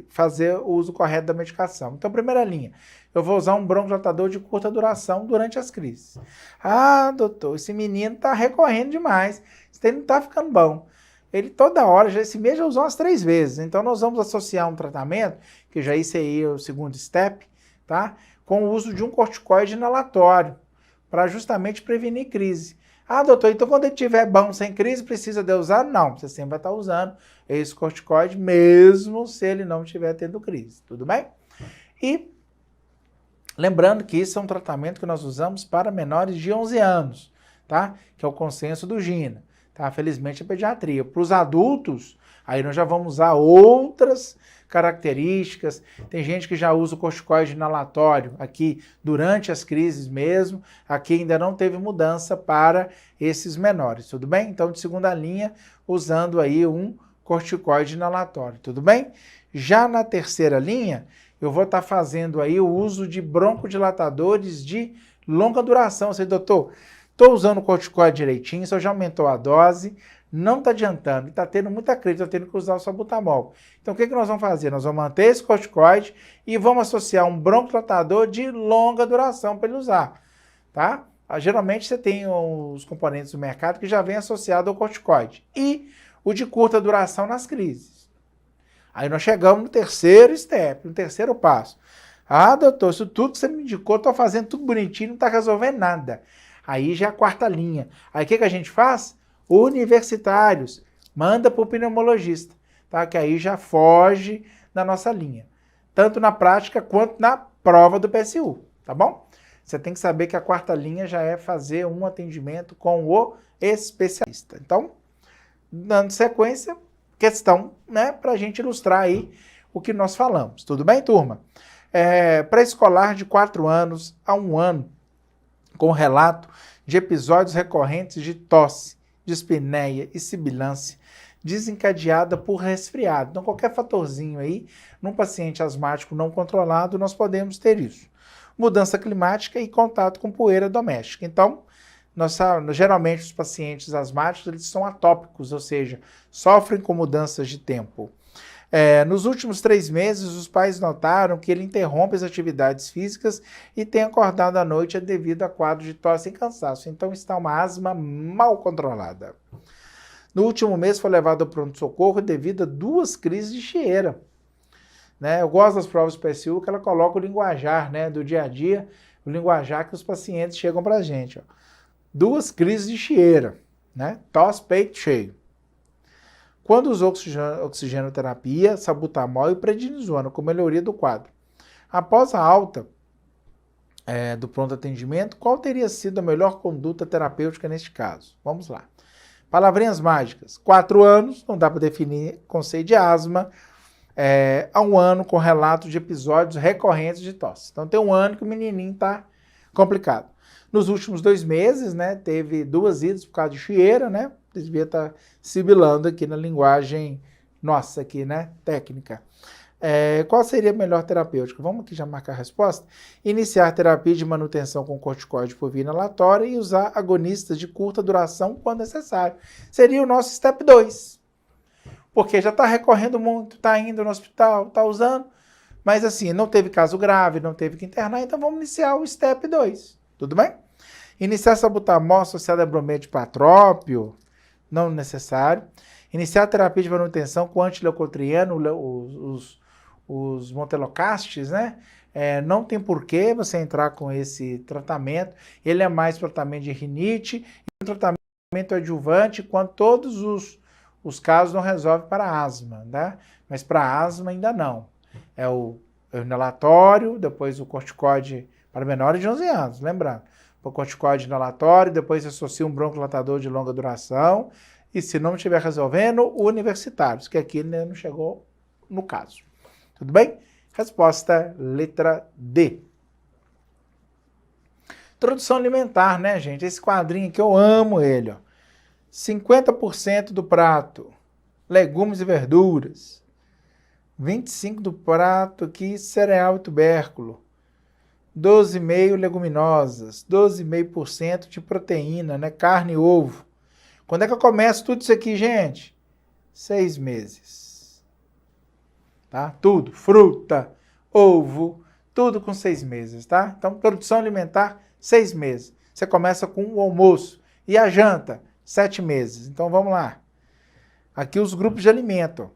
fazer o uso correto da medicação. Então, primeira linha, eu vou usar um broncodilatador de curta duração durante as crises. Ah, doutor, esse menino tá recorrendo demais, esse não tá ficando bom. Ele toda hora, esse mês já usou umas 3 vezes, então nós vamos associar um tratamento, que já isso aí é o segundo step, tá? Com o uso de um corticoide inalatório, para justamente prevenir crise. Ah, doutor, então quando ele estiver bom sem crise, precisa de usar? Não, você sempre vai estar usando esse corticoide, mesmo se ele não estiver tendo crise, tudo bem? E lembrando que isso é um tratamento que nós usamos para menores de 11 anos, tá? Que é o consenso do GINA, tá? Felizmente é pediatria. Para os adultos, aí nós já vamos usar outras características. Tem gente que já usa o corticoide inalatório aqui durante as crises mesmo. Aqui ainda não teve mudança para esses menores, tudo bem? Então, de segunda linha, usando aí um corticoide inalatório, tudo bem? Já na terceira linha, eu vou estar fazendo aí o uso de broncodilatadores de longa duração. Você, doutor, estou usando o corticoide direitinho, só já aumentou a dose, não está adiantando, está tendo muita crise, estou tendo que usar o salbutamol. Então, o que nós vamos fazer? Nós vamos manter esse corticoide e vamos associar um broncodilatador de longa duração para ele usar, tá? Geralmente você tem os componentes do mercado que já vem associado ao corticoide e o de curta duração nas crises. Aí nós chegamos no terceiro step, no terceiro passo. Ah, doutor, isso tudo que você me indicou, estou fazendo tudo bonitinho, não está resolvendo nada. Aí já é a quarta linha. Aí o que a gente faz? Universitários, manda para o pneumologista, tá? Que aí já foge da nossa linha. Tanto na prática quanto na prova do PSU, tá bom? Você tem que saber que a quarta linha já é fazer um atendimento com o especialista. Então, dando sequência, questão, né, para a gente ilustrar aí o que nós falamos. Tudo bem, turma? Pré-escolar de 4 anos a 1 ano, com relato de episódios recorrentes de tosse, dispneia e sibilância, desencadeada por resfriado. Então, qualquer fatorzinho aí, num paciente asmático não controlado, nós podemos ter isso. Mudança climática e contato com poeira doméstica. Então, geralmente os pacientes asmáticos eles são atópicos, ou seja, sofrem com mudanças de tempo. Nos últimos 3 meses, os pais notaram que ele interrompe as atividades físicas e tem acordado à noite devido a quadro de tosse e cansaço. Então, está uma asma mal controlada. No último mês, foi levado ao pronto-socorro devido a 2 crises de chieira. né? Eu gosto das provas do PSU que ela coloca o linguajar, né, do dia a dia, o linguajar que os pacientes chegam para a gente. Ó. 2 crises de chieira, né? Tosse, peito cheio. Quando usou oxigenoterapia, salbutamol e prednisona com melhoria do quadro. Após a alta do pronto atendimento, qual teria sido a melhor conduta terapêutica neste caso? Vamos lá. Palavrinhas mágicas. 4 anos, não dá para definir conceito de asma, há 1 ano com relato de episódios recorrentes de tosse. Então tem 1 ano que o menininho está complicado. Nos últimos 2 meses, né, teve 2 idas por causa de chieira, né? Devia estar sibilando aqui na linguagem nossa aqui, né, técnica. Qual seria a melhor terapêutica? Vamos aqui já marcar a resposta. Iniciar terapia de manutenção com corticoide por via inalatória e usar agonistas de curta duração quando necessário. Seria o nosso step 2. Porque já está recorrendo muito, está indo no hospital, está usando, mas assim, não teve caso grave, não teve que internar, então vamos iniciar o step 2. Tudo bem? Iniciar salbutamol associado a brometo patrópio, não necessário. Iniciar a terapia de manutenção com antileucotrieno, os montelocastes, né? Não tem porquê você entrar com esse tratamento. Ele é mais tratamento de rinite e um tratamento adjuvante quando todos os casos não resolvem para asma, né? Mas para asma ainda não. É o inalatório, depois o corticoide para menores de 11 anos, lembrando. O corticoide inalatório, depois associa um broncodilatador de longa duração e se não estiver resolvendo, o universitário, que aqui não chegou no caso. Tudo bem? Resposta letra D. Introdução alimentar, né, gente? Esse quadrinho aqui eu amo ele, ó. 50% do prato, legumes e verduras. 25% do prato aqui, cereal e tubérculo. 12,5% leguminosas. 12,5% de proteína, né? Carne e ovo. Quando é que eu começo tudo isso aqui, gente? 6 meses. Tá? Tudo. Fruta, ovo, tudo com 6 meses, tá? Então, produção alimentar, 6 meses. Você começa com o almoço. E a janta? 7 meses. Então, vamos lá. Aqui os grupos de alimento.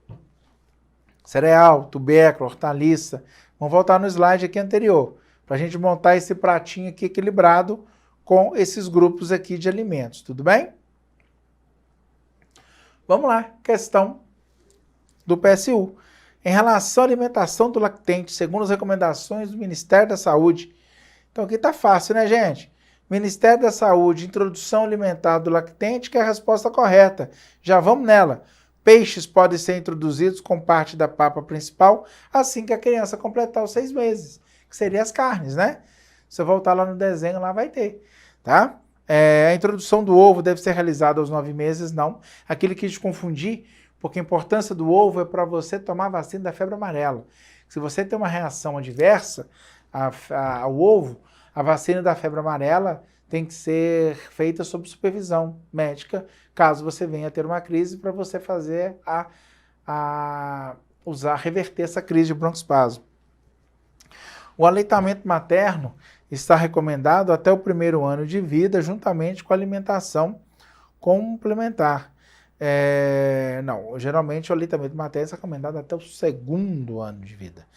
Cereal, tubérculo, hortaliça. Vamos voltar no slide aqui anterior, para a gente montar esse pratinho aqui equilibrado com esses grupos aqui de alimentos. Tudo bem? Vamos lá. Questão do PSU. Em relação à alimentação do lactente, segundo as recomendações do Ministério da Saúde. Então, aqui tá fácil, né, gente? Ministério da Saúde, introdução alimentar do lactente, que é a resposta correta. Já vamos nela. Peixes podem ser introduzidos com parte da papa principal assim que a criança completar os 6 meses, que seriam as carnes, né? Se eu voltar lá no desenho, lá vai ter, tá? A introdução do ovo deve ser realizada aos 9 meses, não. Aquilo que te confundir, porque a importância do ovo é para você tomar a vacina da febre amarela. Se você tem uma reação adversa ao ovo, a vacina da febre amarela tem que ser feita sob supervisão médica, caso você venha a ter uma crise, para você fazer reverter essa crise de broncoespasmo. O aleitamento materno está recomendado até o 1º ano de vida, juntamente com a alimentação complementar. Geralmente o aleitamento materno é recomendado até o 2º ano de vida.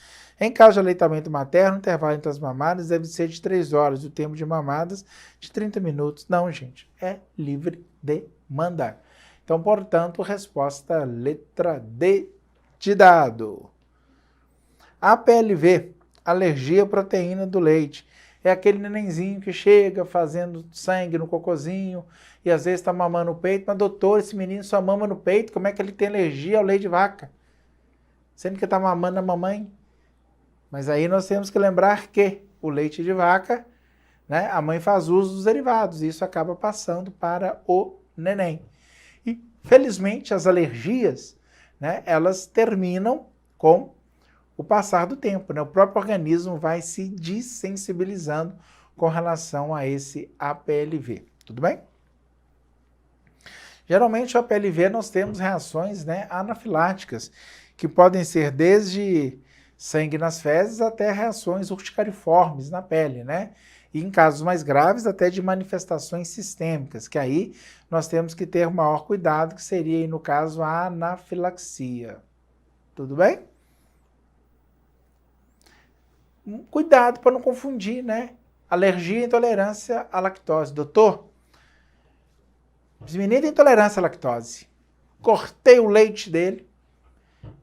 Em caso de aleitamento materno, o intervalo entre as mamadas deve ser de 3 horas, o tempo de mamadas de 30 minutos. Não, gente, é livre de mandar. Então, portanto, resposta letra D de dado. APLV, alergia à proteína do leite. É aquele nenenzinho que chega fazendo sangue no cocôzinho e às vezes está mamando o peito. Mas, doutor, esse menino só mama no peito, como é que ele tem alergia ao leite de vaca? Sendo que está mamando a mamãe. Mas aí nós temos que lembrar que o leite de vaca, né, a mãe faz uso dos derivados e isso acaba passando para o neném. E, felizmente, as alergias, né, elas terminam com o passar do tempo, né? O próprio organismo vai se desensibilizando com relação a esse APLV. Tudo bem? Geralmente, o APLV nós temos reações, né, anafiláticas, que podem ser desde sangue nas fezes até reações urticariformes na pele, né? E em casos mais graves, até de manifestações sistêmicas, que aí nós temos que ter maior cuidado, que seria, aí, no caso, a anafilaxia. Tudo bem? Cuidado para não confundir, né? Alergia e intolerância à lactose. Doutor, esse menino tem intolerância à lactose. Cortei o leite dele.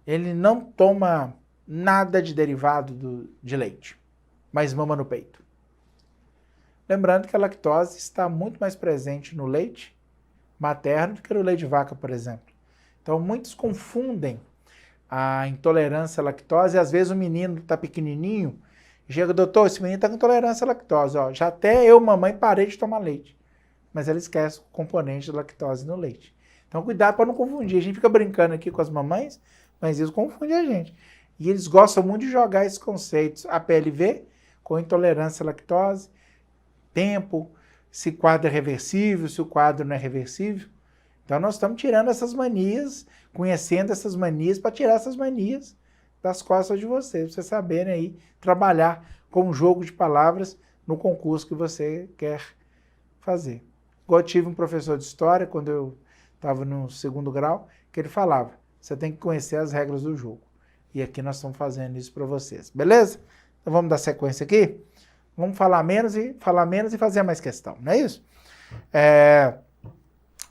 Ele não toma nada de derivado de leite, mas mama no peito. Lembrando que a lactose está muito mais presente no leite materno do que no leite de vaca, por exemplo. Então, muitos confundem a intolerância à lactose e às vezes o menino está pequenininho e chega, doutor, esse menino está com intolerância à lactose. Ó, já até eu, mamãe, parei de tomar leite. Mas ela esquece o componente da lactose no leite. Então, cuidado para não confundir. A gente fica brincando aqui com as mamães, mas isso confunde a gente. E eles gostam muito de jogar esses conceitos. A PLV, com intolerância à lactose, tempo, se o quadro é reversível, se o quadro não é reversível. Então, nós estamos tirando essas manias, conhecendo essas manias, para tirar essas manias das costas de vocês, para vocês saberem aí trabalhar com um jogo de palavras no concurso que você quer fazer. Igual eu tive um professor de história, quando eu estava no 2º grau, que ele falava, você tem que conhecer as regras do jogo. E aqui nós estamos fazendo isso para vocês, beleza? Então vamos dar sequência aqui? Vamos falar menos e fazer mais questão, não é isso?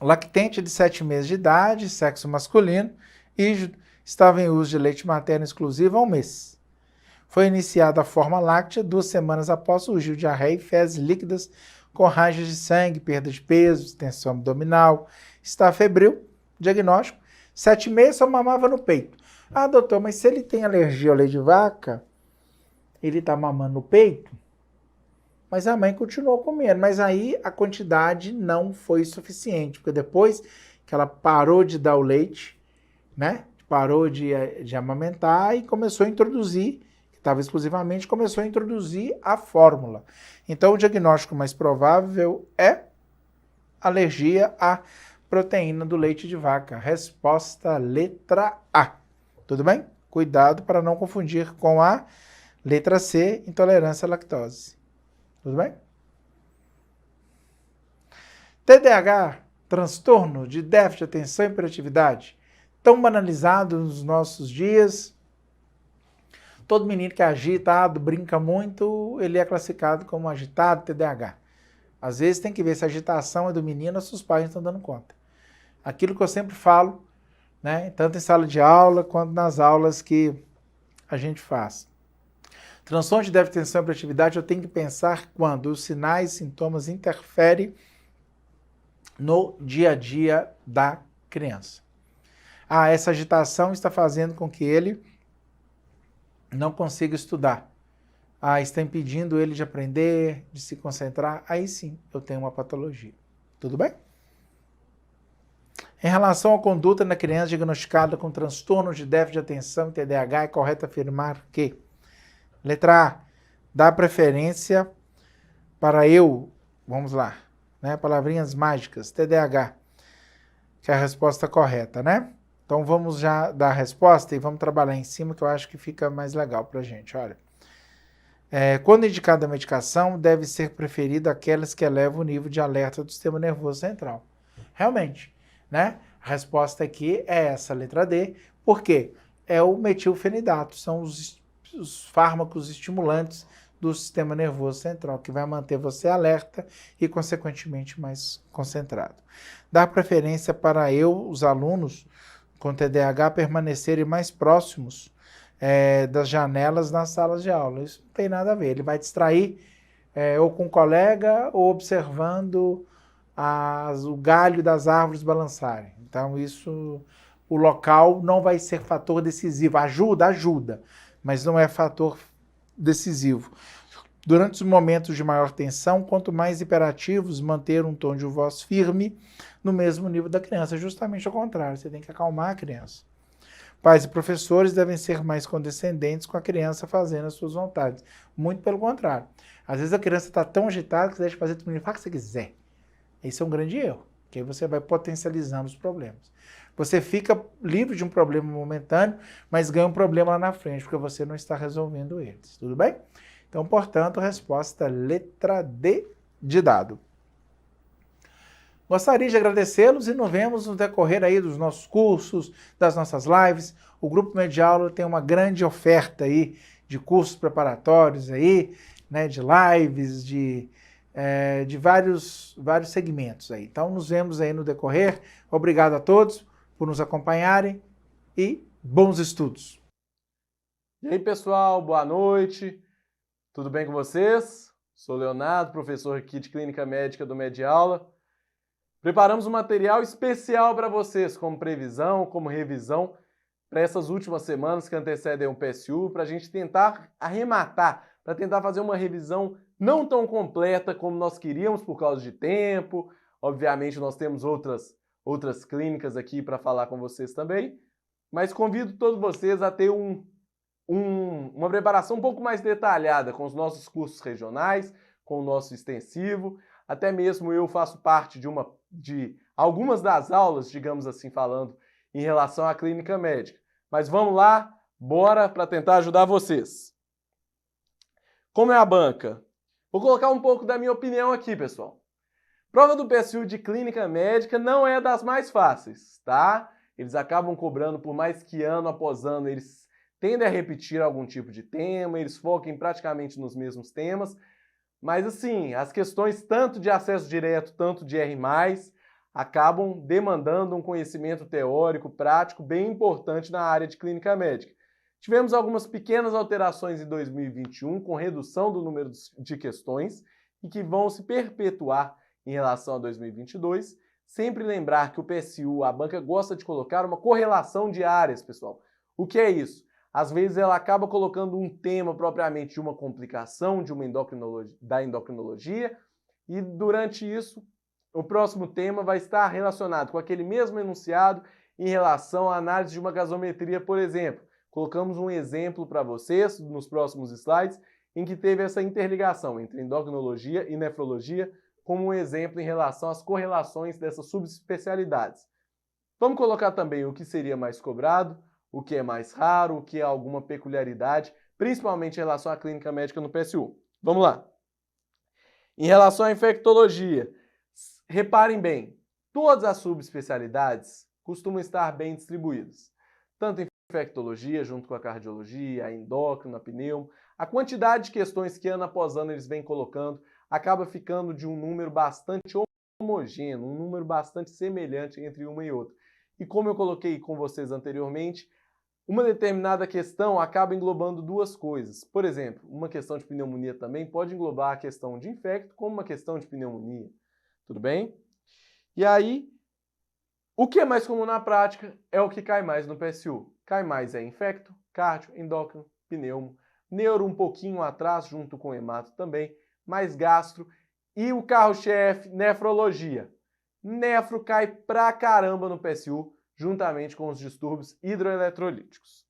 Lactente de 7 meses de idade, sexo masculino, e estava em uso de leite materno exclusivo há um mês. Foi iniciada a forma láctea 2 semanas após surgir diarreia e fezes líquidas com raios de sangue, perda de peso, tensão abdominal, está febril, diagnóstico, 7 meses só mamava no peito. Ah, doutor, mas se ele tem alergia ao leite de vaca, ele está mamando no peito? Mas a mãe continuou comendo, mas aí a quantidade não foi suficiente, porque depois que ela parou de dar o leite, né, parou de amamentar e começou a introduzir, que estava exclusivamente, começou a introduzir a fórmula. Então o diagnóstico mais provável é alergia à proteína do leite de vaca. Resposta letra A. Tudo bem? Cuidado para não confundir com a letra C, intolerância à lactose. Tudo bem? TDAH, transtorno de déficit de atenção e hiperatividade, tão banalizado nos nossos dias. Todo menino que é agitado, brinca muito, ele é classificado como agitado, TDAH. Às vezes tem que ver se a agitação é do menino ou se os pais não estão dando conta. Aquilo que eu sempre falo, né, tanto em sala de aula quanto nas aulas que a gente faz. Transtorno de déficit de atenção e hiperatividade eu tenho que pensar quando os sinais e sintomas interferem no dia a dia da criança. Ah, essa agitação está fazendo com que ele não consiga estudar. Ah, está impedindo ele de aprender, de se concentrar. Aí sim, eu tenho uma patologia. Tudo bem? Em relação à conduta na criança diagnosticada com transtorno de déficit de atenção e TDAH, é correto afirmar que letra A, dá preferência para eu, vamos lá, né? Palavrinhas mágicas, TDAH, que é a resposta correta, né? Então vamos já dar a resposta e vamos trabalhar em cima, que eu acho que fica mais legal para a gente. Olha, quando indicada a medicação, deve ser preferida aquelas que elevam o nível de alerta do sistema nervoso central. Realmente, né? A resposta aqui é essa, letra D, porque é o metilfenidato, são os fármacos estimulantes do sistema nervoso central, que vai manter você alerta e, consequentemente, mais concentrado. Dar preferência para os alunos com TDAH, permanecerem mais próximos das janelas nas salas de aula. Isso não tem nada a ver. Ele vai distrair ou com um colega ou observando o galho das árvores balançarem. Então, o local não vai ser fator decisivo. Ajuda, mas não é fator decisivo. Durante os momentos de maior tensão, quanto mais hiperativos, manter um tom de voz firme no mesmo nível da criança. Justamente ao contrário, você tem que acalmar a criança. Pais e professores devem ser mais condescendentes com a criança fazendo as suas vontades. Muito pelo contrário. Às vezes a criança está tão agitada que você deixa fazer o menino, faz o que você quiser. Esse é um grande erro, que aí você vai potencializando os problemas. Você fica livre de um problema momentâneo, mas ganha um problema lá na frente, porque você não está resolvendo eles. Tudo bem? Então, portanto, resposta letra D de dado. Gostaria de agradecê-los e nos vemos no decorrer aí dos nossos cursos, das nossas lives. O Grupo Mediaula tem uma grande oferta aí de cursos preparatórios aí, né, de lives, de vários segmentos aí. Então, nos vemos aí no decorrer. Obrigado a todos por nos acompanharem e bons estudos. E aí, pessoal, boa noite. Tudo bem com vocês? Sou Leonardo, professor aqui de Clínica Médica do Mediaula. Preparamos um material especial para vocês, como previsão, como revisão, para essas últimas semanas que antecedem o PSU, para a gente tentar arrematar, para tentar fazer uma revisão não tão completa como nós queríamos por causa de tempo. Obviamente, nós temos outras clínicas aqui para falar com vocês também, mas convido todos vocês a ter uma preparação um pouco mais detalhada com os nossos cursos regionais, com o nosso extensivo. Até mesmo eu faço parte de algumas das aulas, digamos assim, falando em relação à clínica médica. Mas vamos lá, bora para tentar ajudar vocês. Como é a banca? Vou colocar um pouco da minha opinião aqui, pessoal. Prova do PSU de clínica médica não é das mais fáceis, tá? Eles acabam cobrando, por mais que ano após ano eles tendem a repetir algum tipo de tema, eles focam praticamente nos mesmos temas, mas assim, as questões tanto de acesso direto, tanto de R+, acabam demandando um conhecimento teórico, prático, bem importante na área de clínica médica. Tivemos algumas pequenas alterações em 2021, com redução do número de questões, e que vão se perpetuar em relação a 2022. Sempre lembrar que o PSU, a banca gosta de colocar uma correlação de áreas, pessoal. O que é isso? Às vezes ela acaba colocando um tema propriamente de uma complicação da endocrinologia, e durante isso o próximo tema vai estar relacionado com aquele mesmo enunciado em relação à análise de uma gasometria, por exemplo. Colocamos um exemplo para vocês nos próximos slides em que teve essa interligação entre endocrinologia e nefrologia como um exemplo em relação às correlações dessas subespecialidades. Vamos colocar também o que seria mais cobrado, o que é mais raro, o que é alguma peculiaridade, principalmente em relação à clínica médica no PSU. Vamos lá. Em relação à infectologia, reparem bem, todas as subespecialidades costumam estar bem distribuídas. Tanto em infectologia, junto com a cardiologia, a endócrina, a pneumo, a quantidade de questões que ano após ano eles vêm colocando acaba ficando de um número bastante homogêneo, um número bastante semelhante entre uma e outra. E como eu coloquei com vocês anteriormente, uma determinada questão acaba englobando duas coisas. Por exemplo, uma questão de pneumonia também pode englobar a questão de infecto como uma questão de pneumonia. Tudo bem? E aí, o que é mais comum na prática é o que cai mais no PSU. Cai mais é infecto, cardio, endócrino, pneumo, neuro um pouquinho atrás, junto com hemato também, mais gastro e o carro-chefe, nefrologia. Nefro cai pra caramba no PSU, juntamente com os distúrbios hidroeletrolíticos.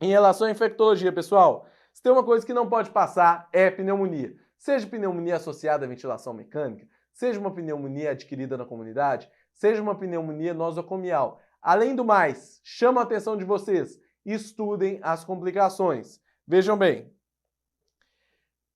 Em relação à infectologia, pessoal, se tem uma coisa que não pode passar é pneumonia. Seja pneumonia associada à ventilação mecânica, seja uma pneumonia adquirida na comunidade, seja uma pneumonia nosocomial. Além do mais, chamo a atenção de vocês, estudem as complicações. Vejam bem.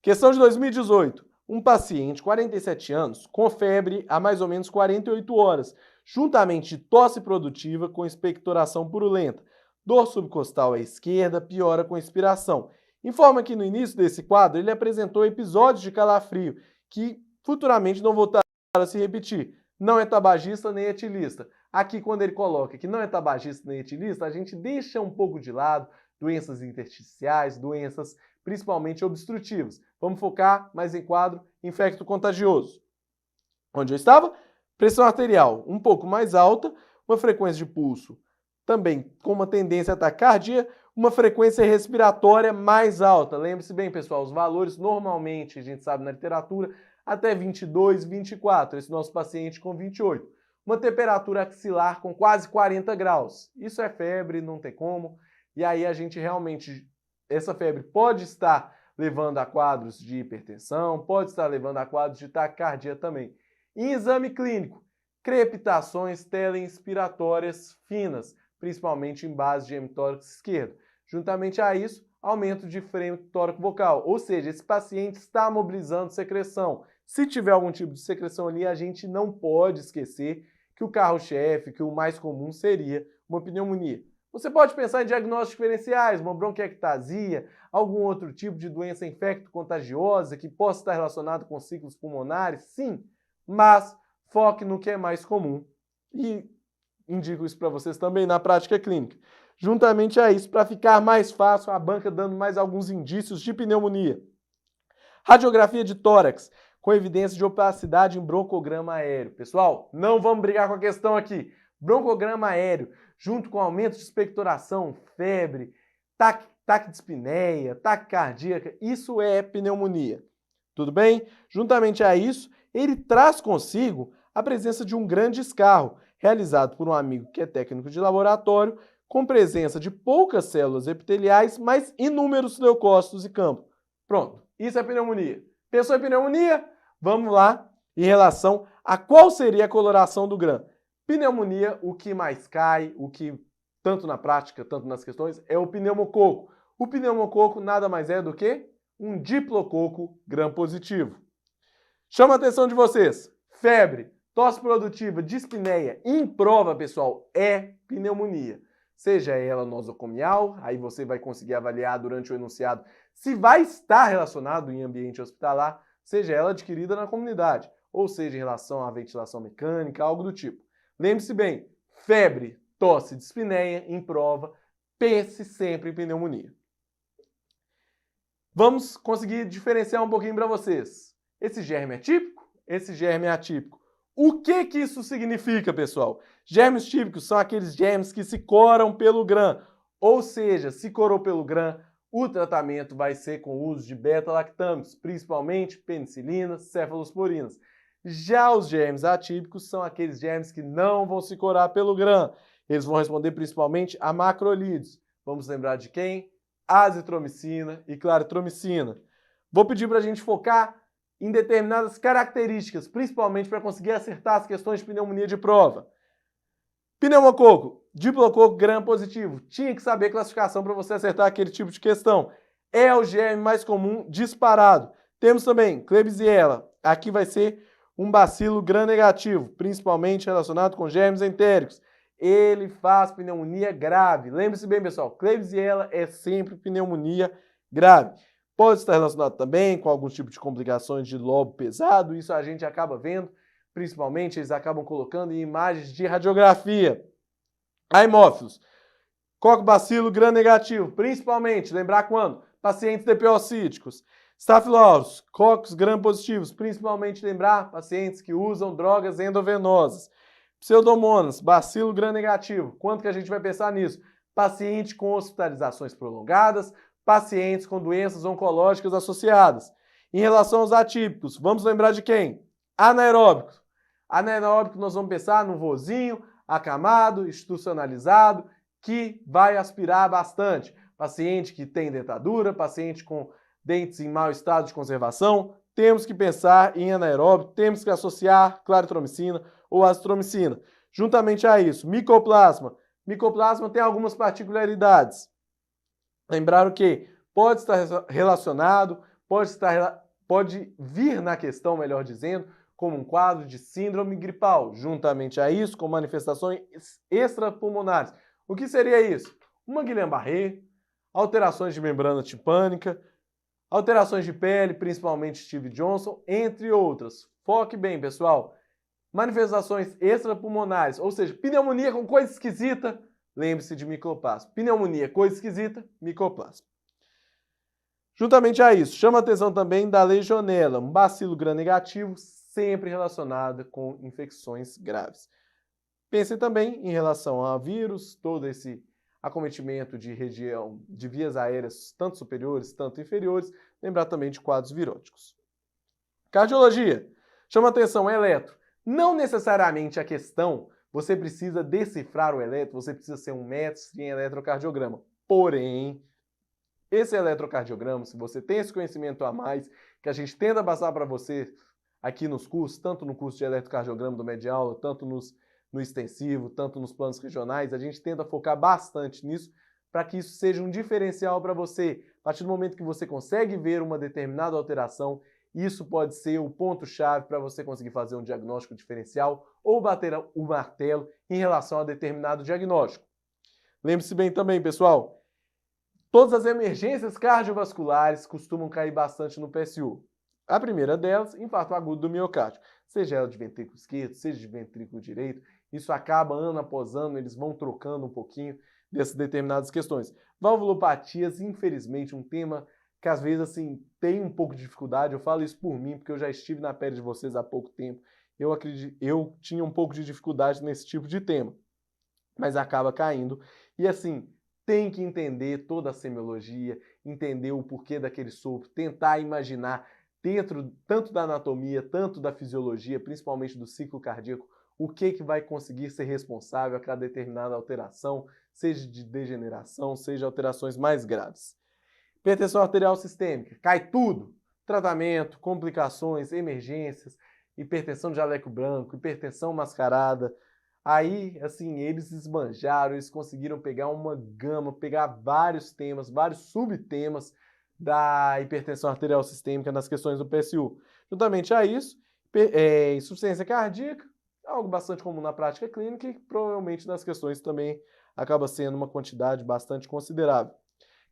Questão de 2018. Um paciente de 47 anos com febre há mais ou menos 48 horas, juntamente de tosse produtiva com expectoração purulenta. Dor subcostal à esquerda, piora com expiração. Informa que no início desse quadro ele apresentou episódios de calafrio que futuramente não voltarão a se repetir. Não é tabagista nem etilista. Aqui, quando ele coloca que não é tabagista nem etilista, a gente deixa um pouco de lado doenças intersticiais, doenças principalmente obstrutivas. Vamos focar mais em quadro infecto contagioso. Onde eu estava? Pressão arterial um pouco mais alta, uma frequência de pulso também com uma tendência à taquicardia, uma frequência respiratória mais alta. Lembre-se bem, pessoal, os valores normalmente, a gente sabe na literatura, até 22, 24. Esse nosso paciente com 28. Uma temperatura axilar com quase 40 graus. Isso é febre, não tem como. E aí a gente realmente, essa febre pode estar levando a quadros de hipertensão, pode estar levando a quadros de taquicardia também. Em exame clínico, crepitações teleinspiratórias finas, principalmente em base de hemitórax esquerdo. Juntamente a isso, aumento de freio tóraco-vocal, ou seja, esse paciente está mobilizando secreção. Se tiver algum tipo de secreção ali, a gente não pode esquecer que o carro-chefe, que o mais comum seria uma pneumonia. Você pode pensar em diagnósticos diferenciais, uma bronquiectasia, algum outro tipo de doença infecto-contagiosa que possa estar relacionado com ciclos pulmonares, sim, mas foque no que é mais comum. E indico isso para vocês também na prática clínica. Juntamente a isso, para ficar mais fácil, a banca dando mais alguns indícios de pneumonia. Radiografia de tórax, com evidência de opacidade em broncograma aéreo. Pessoal, não vamos brigar com a questão aqui. Broncograma aéreo, junto com aumento de expectoração, febre, taquidispneia, taquicardia, isso é pneumonia. Tudo bem? Juntamente a isso, ele traz consigo a presença de um grande escarro, realizado por um amigo que é técnico de laboratório, com presença de poucas células epiteliais, mas inúmeros leucócitos e campo. Pronto, isso é pneumonia. Pensou em pneumonia? Vamos lá em relação a qual seria a coloração do GRAM. Pneumonia, o que mais cai, o que tanto na prática, tanto nas questões, é o pneumococo. O pneumococo nada mais é do que um diplococo gram positivo. Chama a atenção de vocês. Febre, tosse produtiva, dispneia, em prova, pessoal, é pneumonia. Seja ela nosocomial, aí você vai conseguir avaliar durante o enunciado se vai estar relacionado em ambiente hospitalar, seja ela adquirida na comunidade, ou seja em relação à ventilação mecânica, algo do tipo. Lembre-se bem, febre, tosse, dispneia, em prova, pense sempre em pneumonia. Vamos conseguir diferenciar um pouquinho para vocês. Esse germe é típico? Esse germe é atípico. O que isso significa, pessoal? Germes típicos são aqueles germes que se coram pelo GRAM, ou seja, se corou pelo GRAM, o tratamento vai ser com o uso de beta-lactâmicos, principalmente penicilinas, cefalosporinas. Já os germes atípicos são aqueles germes que não vão se corar pelo GRAM. Eles vão responder principalmente a macrolídeos. Vamos lembrar de quem? Azitromicina e claritromicina. Vou pedir para a gente focar em determinadas características, principalmente para conseguir acertar as questões de pneumonia de prova. Pneumococo, diplococo gram positivo. Tinha que saber a classificação para você acertar aquele tipo de questão. É o germe mais comum disparado. Temos também Klebsiella. Aqui vai ser um bacilo gram negativo, principalmente relacionado com germes entéricos. Ele faz pneumonia grave. Lembre-se bem, pessoal, Klebsiella é sempre pneumonia grave. Pode estar relacionado também com algum tipo de complicações de lobo pesado, isso a gente acaba vendo, principalmente eles acabam colocando em imagens de radiografia. Haemófilos, Coccobacilo gram negativo, principalmente, lembrar quando? Pacientes DPO-cíticos. Staphylococcus, Coccus gram positivos, principalmente lembrar pacientes que usam drogas endovenosas. Pseudomonas, bacilo gram negativo, quanto que a gente vai pensar nisso? Paciente com hospitalizações prolongadas, pacientes com doenças oncológicas associadas. Em relação aos atípicos, vamos lembrar de quem? Anaeróbicos. Anaeróbico nós vamos pensar num vozinho acamado, institucionalizado, que vai aspirar bastante. Paciente que tem dentadura, paciente com dentes em mau estado de conservação, temos que pensar em anaeróbico, temos que associar claritromicina ou azitromicina. Juntamente a isso, micoplasma. Micoplasma tem algumas particularidades. Lembraram que pode estar relacionado, pode vir na questão, melhor dizendo, como um quadro de síndrome gripal, juntamente a isso com manifestações extrapulmonares. O que seria isso? Uma Guillain-Barré, alterações de membrana tipânica, alterações de pele, principalmente Stevie Johnson, entre outras. Foque bem, pessoal. Manifestações extrapulmonares, ou seja, pneumonia com coisa esquisita, lembre-se de micoplasma. Pneumonia, coisa esquisita, micoplasma. Juntamente a isso, chama a atenção também da legionela, um bacilo gram negativo, sempre relacionada com infecções graves. Pensem também em relação a vírus, todo esse acometimento de região de vias aéreas, tanto superiores, tanto inferiores, lembrar também de quadros viróticos. Cardiologia, chama a atenção, eletro. Não necessariamente a questão, você precisa decifrar o eletro, você precisa ser um mestre em eletrocardiograma. Porém, esse eletrocardiograma, se você tem esse conhecimento a mais, que a gente tenta passar para você aqui nos cursos, tanto no curso de eletrocardiograma do Mediaula, tanto no extensivo, tanto nos planos regionais, a gente tenta focar bastante nisso para que isso seja um diferencial para você. A partir do momento que você consegue ver uma determinada alteração, isso pode ser o ponto-chave para você conseguir fazer um diagnóstico diferencial ou bater o martelo em relação a determinado diagnóstico. Lembre-se bem também, pessoal, todas as emergências cardiovasculares costumam cair bastante no PSU. A primeira delas, infarto agudo do miocárdio. Seja ela de ventrículo esquerdo, seja de ventrículo direito, isso acaba ano após ano, eles vão trocando um pouquinho dessas determinadas questões. Valvulopatias, infelizmente, um tema que às vezes assim tem um pouco de dificuldade. Eu falo isso por mim, porque eu já estive na pele de vocês há pouco tempo. Eu tinha um pouco de dificuldade nesse tipo de tema, mas acaba caindo. E assim, tem que entender toda a semiologia, entender o porquê daquele sopro, tentar imaginar dentro tanto da anatomia, tanto da fisiologia, principalmente do ciclo cardíaco, o que vai conseguir ser responsável a cada determinada alteração, seja de degeneração, seja alterações mais graves. Hipertensão arterial sistêmica, cai tudo. Tratamento, complicações, emergências, hipertensão de jaleco branco, hipertensão mascarada. Aí, assim, eles esbanjaram, eles conseguiram pegar uma gama, pegar vários temas, vários subtemas da hipertensão arterial sistêmica nas questões do PSU. Juntamente a isso, insuficiência cardíaca, algo bastante comum na prática clínica e provavelmente nas questões também acaba sendo uma quantidade bastante considerável.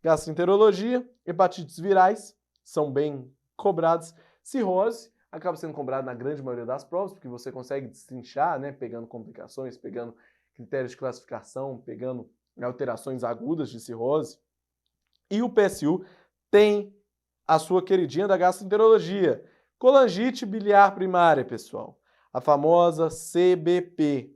Gastroenterologia, hepatites virais, são bem cobrados. Cirrose, acaba sendo cobrado na grande maioria das provas, porque você consegue destrinchar, né, pegando complicações, pegando critérios de classificação, pegando alterações agudas de cirrose. E o PSU tem a sua queridinha da gastroenterologia, colangite biliar primária, pessoal. A famosa CBP.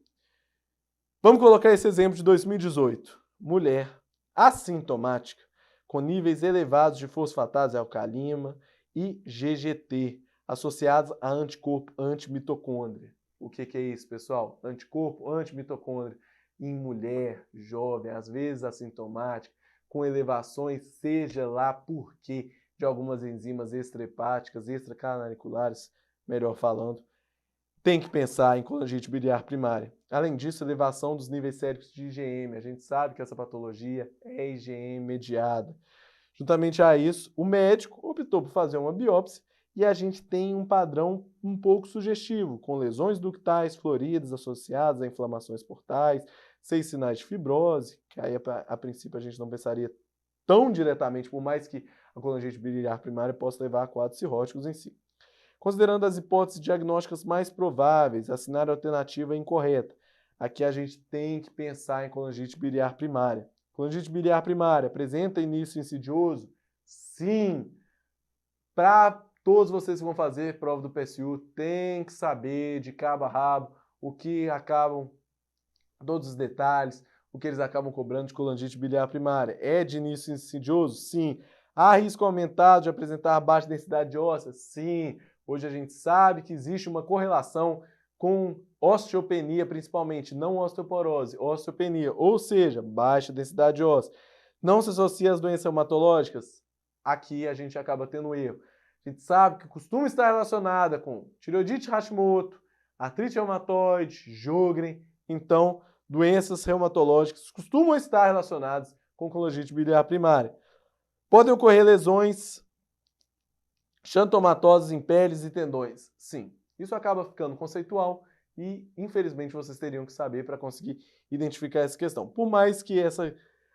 Vamos colocar esse exemplo de 2018. Mulher assintomática, com níveis elevados de fosfatase alcalina e GGT, associados a anticorpo antimitocôndria. O que é isso, pessoal? Anticorpo antimitocôndria em mulher jovem, às vezes assintomática, com elevações, seja lá por quê, de algumas enzimas extrahepáticas, extracanariculares, melhor falando, tem que pensar em colangite biliar primária. Além disso, elevação dos níveis séricos de IgM. A gente sabe que essa patologia é IgM mediada. Juntamente a isso, o médico optou por fazer uma biópsia e a gente tem um padrão um pouco sugestivo, com lesões ductais floridas associadas a inflamações portais, 6 sinais de fibrose, que aí a princípio a gente não pensaria tão diretamente, por mais que a colangite biliar primária possa levar a quadros cirróticos em si. Considerando as hipóteses diagnósticas mais prováveis, a cenário alternativa é incorreta. Aqui a gente tem que pensar em colangite biliar primária. Colangite biliar primária apresenta início insidioso? Sim. Para todos vocês que vão fazer prova do PSU, tem que saber de cabo a rabo o que acabam, todos os detalhes, o que eles acabam cobrando de colangite biliar primária. É de início insidioso? Sim. Há risco aumentado de apresentar baixa densidade óssea? Sim. Hoje a gente sabe que existe uma correlação com osteopenia, principalmente, não osteoporose, osteopenia, ou seja, baixa densidade óssea. Não se associa às doenças reumatológicas? Aqui a gente acaba tendo erro. A gente sabe que costuma estar relacionada com tireoidite Hashimoto, artrite reumatoide, Sjögren. Então, doenças reumatológicas costumam estar relacionadas com colangite biliar primária. Podem ocorrer lesões xantomatoses em peles e tendões? Sim. Isso acaba ficando conceitual e, infelizmente, vocês teriam que saber para conseguir identificar essa questão. Por mais que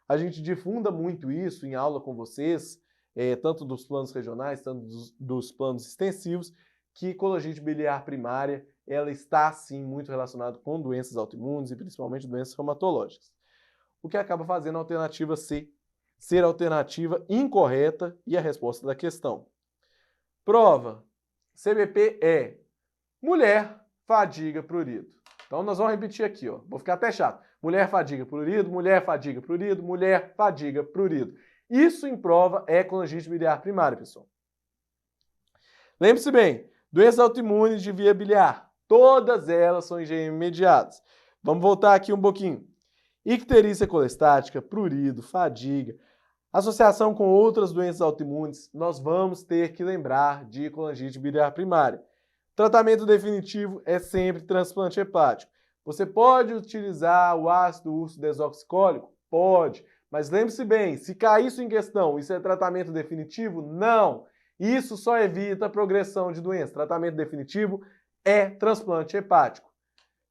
a gente difunda muito isso em aula com vocês, tanto dos planos regionais, tanto dos planos extensivos, que colangite biliar primária ela está, sim, muito relacionada com doenças autoimunes e principalmente doenças reumatológicas. O que acaba fazendo a alternativa C ser a alternativa incorreta e a resposta da questão. Prova. CBP é mulher, fadiga, prurido. Então nós vamos repetir aqui, ó. Vou ficar até chato. Mulher, fadiga, prurido, mulher, fadiga, prurido, mulher, fadiga, prurido. Isso em prova é colangite biliar primária, pessoal. Lembre-se bem, doenças autoimunes de via biliar, todas elas são IgM mediadas. Vamos voltar aqui um pouquinho. Icterícia colestática, prurido, fadiga, associação com outras doenças autoimunes, nós vamos ter que lembrar de colangite biliar primária. Tratamento definitivo é sempre transplante hepático. Você pode utilizar o ácido urso desoxicólico? Pode. Mas lembre-se bem, se cair isso em questão, isso é tratamento definitivo? Não. Isso só evita a progressão de doença. Tratamento definitivo é transplante hepático.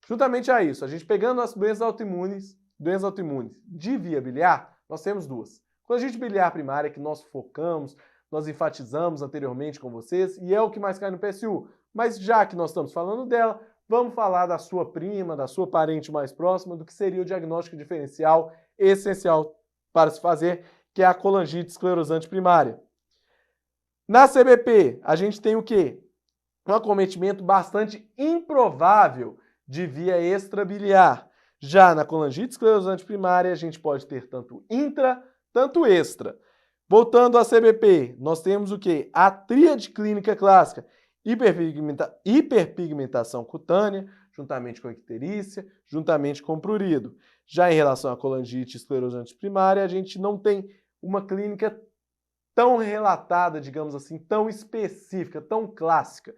Juntamente a isso, a gente pegando as doenças autoimunes, doenças autoimunes de via biliar, nós temos duas. Colangite biliar primária, que nós focamos, nós enfatizamos anteriormente com vocês, e é o que mais cai no PSU. Mas já que nós estamos falando dela, vamos falar da sua prima, da sua parente mais próxima, do que seria o diagnóstico diferencial essencial para se fazer, que é a colangite esclerosante primária. Na CBP, a gente tem o quê? Um acometimento bastante improvável de via extrabiliar. Já na colangite esclerosante primária, a gente pode ter tanto intra, tanto extra. Voltando à CBP, nós temos o quê? A tríade clínica clássica, hiperpigmentação cutânea, juntamente com icterícia, juntamente com prurido. Já em relação à colangite esclerosante primária, a gente não tem uma clínica tão relatada, digamos assim, tão específica, tão clássica.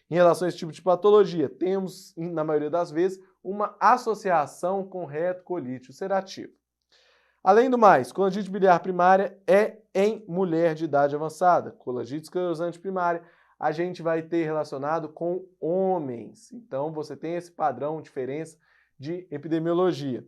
Em relação a esse tipo de patologia, temos, na maioria das vezes, uma associação com retocolite ulcerativa. Além do mais, colangite biliar primária é em mulher de idade avançada. Colangite esclerosante primária, a gente vai ter relacionado com homens. Então, você tem esse padrão, diferença de epidemiologia.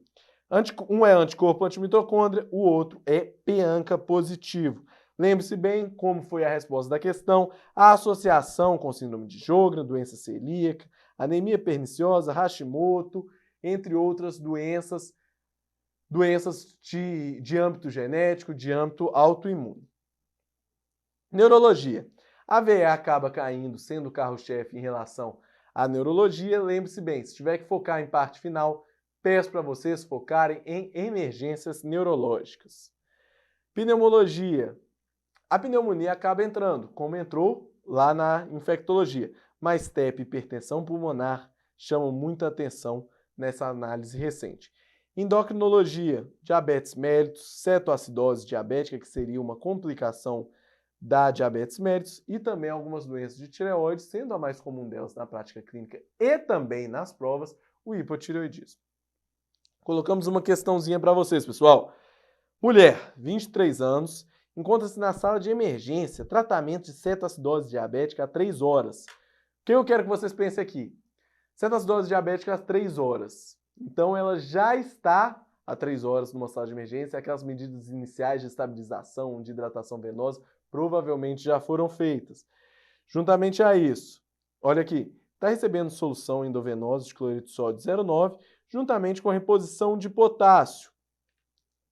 Um é anticorpo antimitocôndria, o outro é PANCA positivo. Lembre-se bem como foi a resposta da questão, a associação com síndrome de Sjögren, doença celíaca, anemia perniciosa, Hashimoto, entre outras doenças de âmbito genético, de âmbito autoimune. Neurologia. A VE acaba caindo, sendo o carro-chefe em relação à neurologia. Lembre-se bem, se tiver que focar em parte final, peço para vocês focarem em emergências neurológicas. Pneumologia. A pneumonia acaba entrando, como entrou lá na infectologia, mas TEP e hipertensão pulmonar chamam muita atenção nessa análise recente. Endocrinologia, diabetes mellitus, cetoacidose diabética, que seria uma complicação da diabetes mellitus, e também algumas doenças de tireoide, sendo a mais comum delas na prática clínica e também nas provas, o hipotireoidismo. Colocamos uma questãozinha para vocês, pessoal. Mulher, 23 anos, encontra-se na sala de emergência, tratamento de cetoacidose diabética há 3 horas. O que eu quero que vocês pensem aqui? Cetoacidose diabética há 3 horas. Então, ela já está há 3 horas numa sala de emergência. Aquelas medidas iniciais de estabilização, de hidratação venosa, provavelmente já foram feitas. Juntamente a isso, olha aqui, está recebendo solução endovenosa de cloreto de sódio 0,9, juntamente com a reposição de potássio.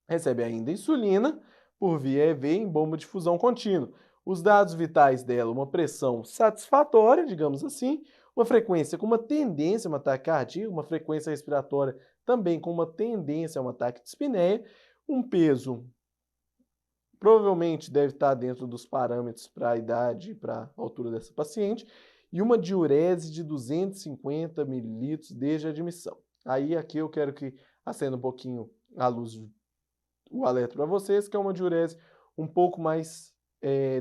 Recebe ainda insulina por via EV em bomba de fusão contínua. Os dados vitais dela, uma pressão satisfatória, digamos assim, uma frequência com uma tendência a uma taquicardia, uma frequência respiratória também com uma tendência a um ataque de dispneia, um peso provavelmente deve estar dentro dos parâmetros para a idade e para a altura dessa paciente, e uma diurese de 250 ml desde a admissão. Aí aqui eu quero que acenda um pouquinho a luz, o alerta para vocês, que é uma diurese um pouco mais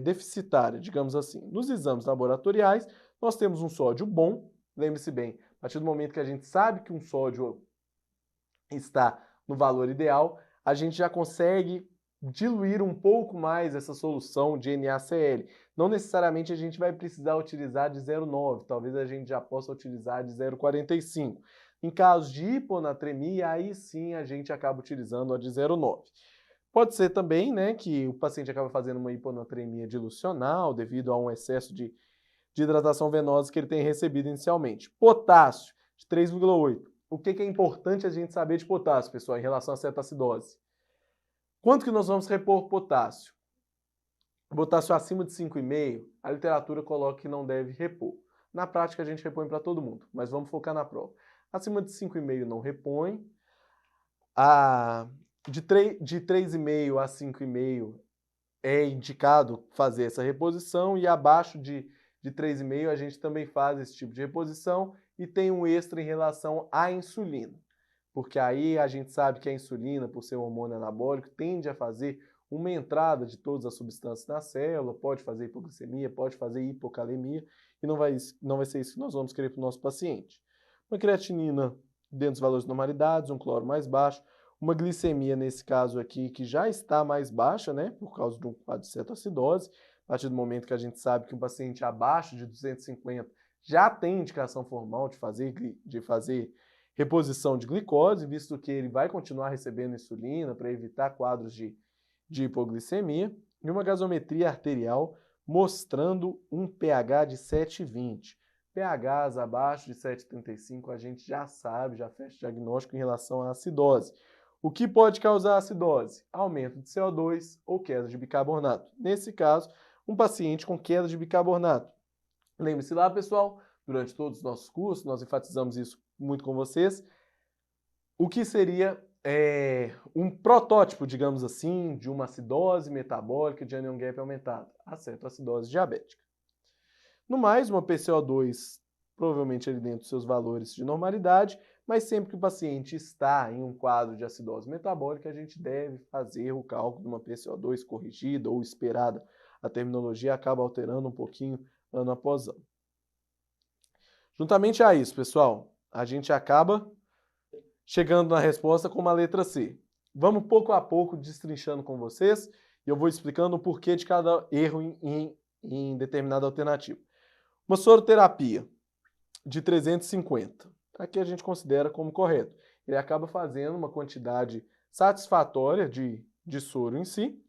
deficitária, digamos assim. Nos exames laboratoriais, nós temos um sódio bom, lembre-se bem, a partir do momento que a gente sabe que um sódio está no valor ideal, a gente já consegue diluir um pouco mais essa solução de NaCl. Não necessariamente a gente vai precisar utilizar de 0,9, talvez a gente já possa utilizar de 0,45. Em caso de hiponatremia, aí sim a gente acaba utilizando a de 0,9. Pode ser também, né, que o paciente acaba fazendo uma hiponatremia dilucional devido a um excesso de hidratação venosa que ele tem recebido inicialmente. Potássio, de 3,8. O que é importante a gente saber de potássio, pessoal, em relação à cetoacidose? Quanto que nós vamos repor potássio? Potássio acima de 5,5, a literatura coloca que não deve repor. Na prática a gente repõe para todo mundo, mas vamos focar na prova. Acima de 5,5 não repõe. De 3,5 a 5,5 é indicado fazer essa reposição, e abaixo de 3,5 a gente também faz esse tipo de reposição, e tem um extra em relação à insulina. Porque aí a gente sabe que a insulina, por ser um hormônio anabólico, tende a fazer uma entrada de todas as substâncias na célula, pode fazer hipoglicemia, pode fazer hipocalemia, e não vai ser isso que nós vamos querer para o nosso paciente. Uma creatinina dentro dos valores de normalidades, um cloro mais baixo, uma glicemia nesse caso aqui que já está mais baixa, né, por causa de um quadro de cetoacidose. A partir do momento que a gente sabe que um paciente abaixo de 250 já tem indicação formal de fazer reposição de glicose, visto que ele vai continuar recebendo insulina para evitar quadros de hipoglicemia, e uma gasometria arterial mostrando um pH de 7,20. pHs abaixo de 7,35 a gente já sabe, já fecha o diagnóstico em relação à acidose. O que pode causar acidose? Aumento de CO2 ou queda de bicarbonato. Nesse caso, um paciente com queda de bicarbonato. Lembre-se lá, pessoal, durante todos os nossos cursos, nós enfatizamos isso muito com vocês, o que seria um protótipo, digamos assim, de uma acidose metabólica de anion gap aumentado, a cetoacidose diabética. No mais, uma PCO2 provavelmente ali dentro dos seus valores de normalidade, mas sempre que o paciente está em um quadro de acidose metabólica, a gente deve fazer o cálculo de uma PCO2 corrigida ou esperada. A terminologia acaba alterando um pouquinho ano após ano. Juntamente a isso, pessoal, a gente acaba chegando na resposta com uma letra C. Vamos pouco a pouco destrinchando com vocês e eu vou explicando o porquê de cada erro em determinada alternativa. Uma soroterapia de 350. Aqui a gente considera como correto. Ele acaba fazendo uma quantidade satisfatória de soro em si.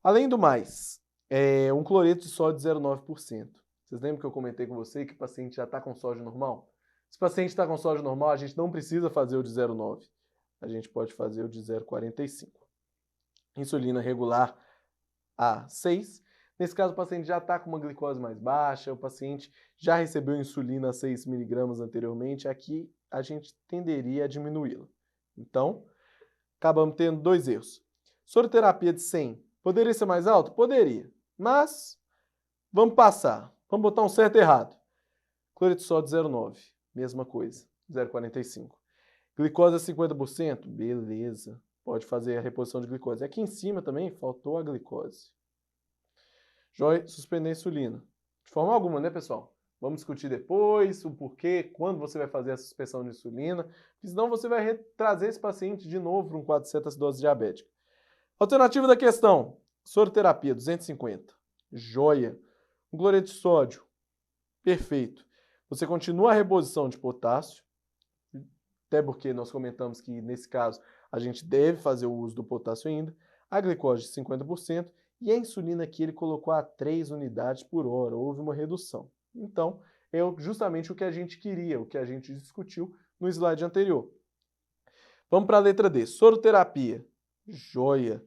Além do mais, um cloreto de sódio de 0,9%. Vocês lembram que eu comentei com você que o paciente já está com sódio normal? Se o paciente está com sódio normal, a gente não precisa fazer o de 0,9. A gente pode fazer o de 0,45. Insulina regular a 6. Nesse caso, o paciente já está com uma glicose mais baixa, o paciente já recebeu insulina a 6 mg anteriormente, aqui a gente tenderia a diminuí-la. Então, acabamos tendo dois erros. Soroterapia de 100, poderia ser mais alto? Poderia, mas vamos passar, vamos botar um certo errado. Cloreto de sódio 0,9, mesma coisa, 0,45. Glicose a 50%? Beleza, pode fazer a reposição de glicose. Aqui em cima também faltou a glicose. Joia, suspender a insulina. De forma alguma, né, pessoal? Vamos discutir depois o porquê, quando você vai fazer a suspensão de insulina, porque senão você vai trazer esse paciente de novo para um quadro de cetoacidose diabética. Alternativa da questão, soroterapia 250. Joia. Um cloreto de sódio. Perfeito. Você continua a reposição de potássio, até porque nós comentamos que, nesse caso, a gente deve fazer o uso do potássio ainda. A glicose de 50%. E a insulina aqui ele colocou a 3 unidades por hora, houve uma redução. Então, é justamente o que a gente queria, o que a gente discutiu no slide anterior. Vamos para a letra D, soroterapia. Joia!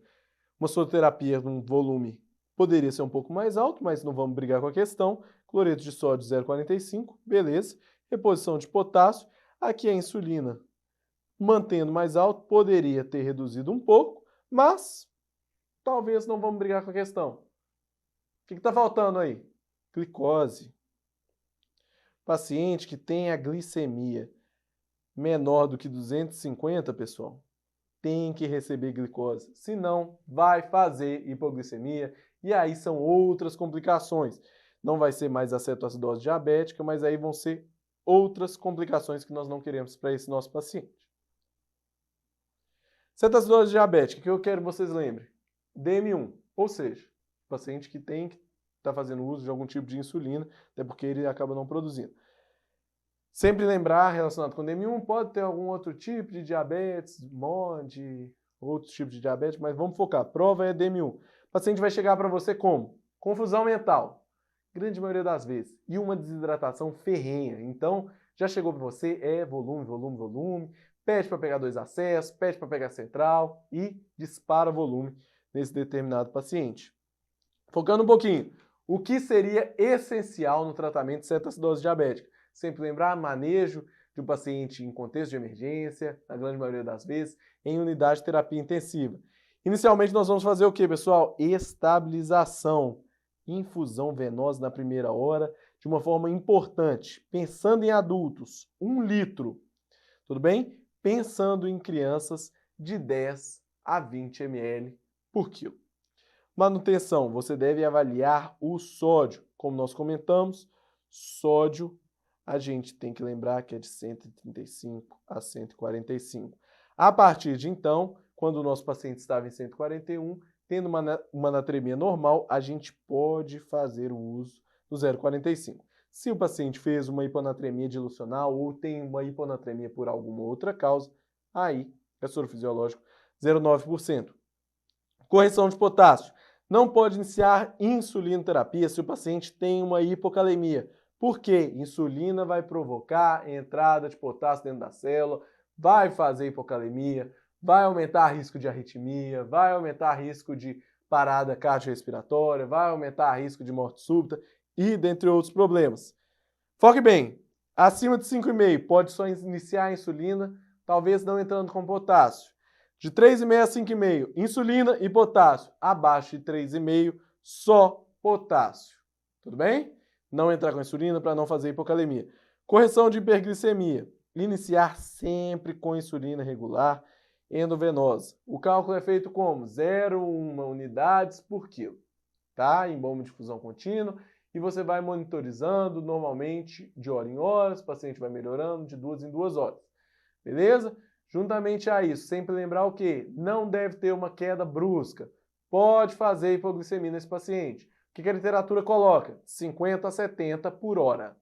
Uma soroterapia num volume poderia ser um pouco mais alto, mas não vamos brigar com a questão. Cloreto de sódio 0,45, beleza. Reposição de potássio. Aqui a insulina, mantendo mais alto, poderia ter reduzido um pouco, mas talvez não vamos brigar com a questão. O que está faltando aí? Glicose. Paciente que tem a glicemia menor do que 250, pessoal, tem que receber glicose. Senão, vai fazer hipoglicemia e aí são outras complicações. Não vai ser mais a cetoacidose diabética, mas aí vão ser outras complicações que nós não queremos para esse nosso paciente. Cetoacidose diabética, que eu quero que vocês lembrem. DM1, ou seja, paciente que está fazendo uso de algum tipo de insulina, até porque ele acaba não produzindo. Sempre lembrar, relacionado com DM1, pode ter algum outro tipo de diabetes, MOD, outros tipos de diabetes, mas vamos focar. Prova é DM1. O paciente vai chegar para você como? Confusão mental, grande maioria das vezes, e uma desidratação ferrenha. Então, já chegou para você, volume, volume, volume, pede para pegar 2 acessos, pede para pegar central e dispara volume nesse determinado paciente. Focando um pouquinho, o que seria essencial no tratamento de cetoacidose diabética? Sempre lembrar, manejo de um paciente em contexto de emergência, na grande maioria das vezes, em unidade de terapia intensiva. Inicialmente nós vamos fazer o que, pessoal? Estabilização, infusão venosa na primeira hora, de uma forma importante. Pensando em adultos, 1 litro, tudo bem? Pensando em crianças, de 10 a 20 ml por quilo. Manutenção, você deve avaliar o sódio. Como nós comentamos, sódio a gente tem que lembrar que é de 135 a 145. A partir de então, quando o nosso paciente estava em 141, tendo uma natremia normal, a gente pode fazer o uso do 0,45. Se o paciente fez uma hiponatremia dilucional ou tem uma hiponatremia por alguma outra causa, aí é soro fisiológico 0,9%. Correção de potássio. Não pode iniciar insulinoterapia se o paciente tem uma hipocalemia. Por quê? Insulina vai provocar entrada de potássio dentro da célula, vai fazer hipocalemia, vai aumentar risco de arritmia, vai aumentar risco de parada cardiorrespiratória, vai aumentar risco de morte súbita e dentre outros problemas. Foque bem, acima de 5,5 pode só iniciar a insulina, talvez não entrando com potássio. De 3,5 a 5,5, insulina e potássio. Abaixo de 3,5, só potássio. Tudo bem? Não entrar com insulina para não fazer hipocalemia. Correção de hiperglicemia. Iniciar sempre com insulina regular endovenosa. O cálculo é feito como? 0,1 unidades por quilo. Tá? Em bomba de difusão contínua. E você vai monitorizando normalmente de hora em hora. O paciente vai melhorando de 2 em 2 horas. Beleza? Juntamente a isso, sempre lembrar o quê? Não deve ter uma queda brusca. Pode fazer hipoglicemia nesse paciente. O que a literatura coloca? 50 a 70 por hora.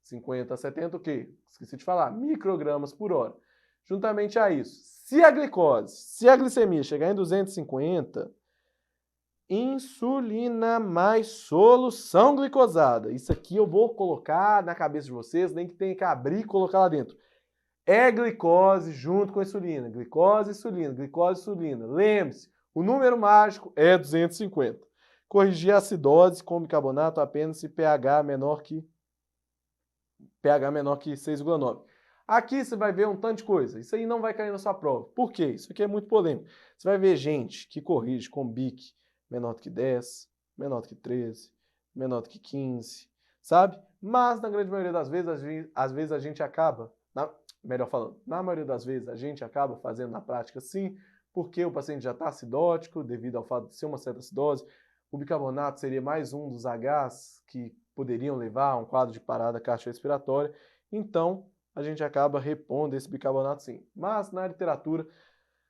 50 a 70 o quê? Esqueci de falar, microgramas por hora. Juntamente a isso, se a glicose, se a glicemia chegar em 250, insulina mais solução glicosada. Isso aqui eu vou colocar na cabeça de vocês, nem que tenha que abrir e colocar lá dentro. É glicose junto com insulina. Glicose, insulina, glicose, insulina. Lembre-se, o número mágico é 250. Corrigir a acidose com bicarbonato apenas se pH menor que 6,9. Aqui você vai ver um tanto de coisa. Isso aí não vai cair na sua prova. Por quê? Isso aqui é muito polêmico. Você vai ver gente que corrige com BIC menor do que 10, menor do que 13, menor do que 15, sabe? Mas na grande maioria das vezes, às vezes a gente acaba... Melhor falando, na maioria das vezes a gente acaba fazendo na prática sim, porque o paciente já está acidótico, devido ao fato de ser uma certa acidose. O bicarbonato seria mais um dos Hs que poderiam levar a um quadro de parada cardiorrespiratória. Então, a gente acaba repondo esse bicarbonato sim. Mas na literatura,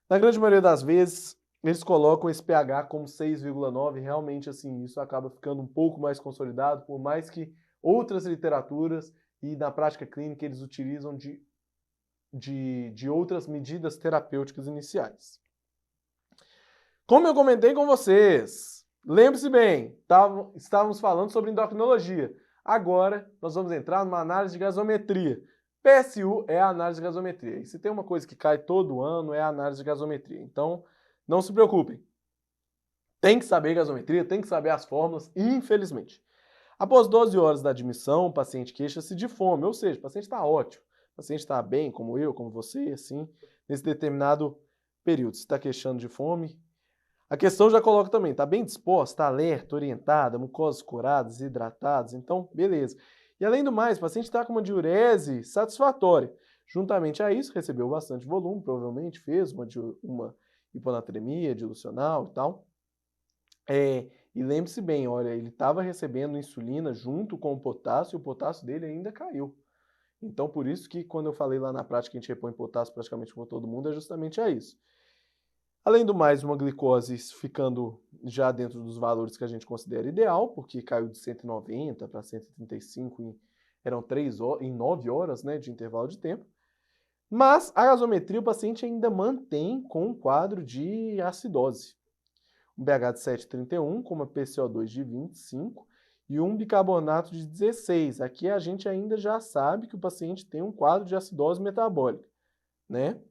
na grande maioria das vezes, eles colocam esse pH como 6,9. Realmente, assim, isso acaba ficando um pouco mais consolidado, por mais que outras literaturas e na prática clínica eles utilizam de outras medidas terapêuticas iniciais. Como eu comentei com vocês, lembre-se bem, estávamos falando sobre endocrinologia. Agora nós vamos entrar numa análise de gasometria. PSU é a análise de gasometria. E se tem uma coisa que cai todo ano é a análise de gasometria. Então, não se preocupem. Tem que saber gasometria, tem que saber as fórmulas, infelizmente. Após 12 horas da admissão, o paciente queixa-se de fome, ou seja, o paciente está ótimo. O paciente está bem, como eu, como você, assim, nesse determinado período. Se está queixando de fome, a questão já coloca também, está bem disposta, está alerta, orientada, mucosas curadas, hidratadas, então, beleza. E além do mais, o paciente está com uma diurese satisfatória. Juntamente a isso, recebeu bastante volume, provavelmente fez uma hiponatremia dilucional e tal. E lembre-se bem, olha, ele estava recebendo insulina junto com o potássio, e o potássio dele ainda caiu. Então, por isso que quando eu falei lá na prática que a gente repõe potássio praticamente com todo mundo, é justamente a isso. Além do mais, uma glicose ficando já dentro dos valores que a gente considera ideal, porque caiu de 190 para 135 em 9 horas, né, de intervalo de tempo. Mas a gasometria o paciente ainda mantém com um quadro de acidose. Um BH de 7,31 com uma PCO2 de 25 e um bicarbonato de 16. Aqui a gente ainda já sabe que o paciente tem um quadro de acidose metabólica, né?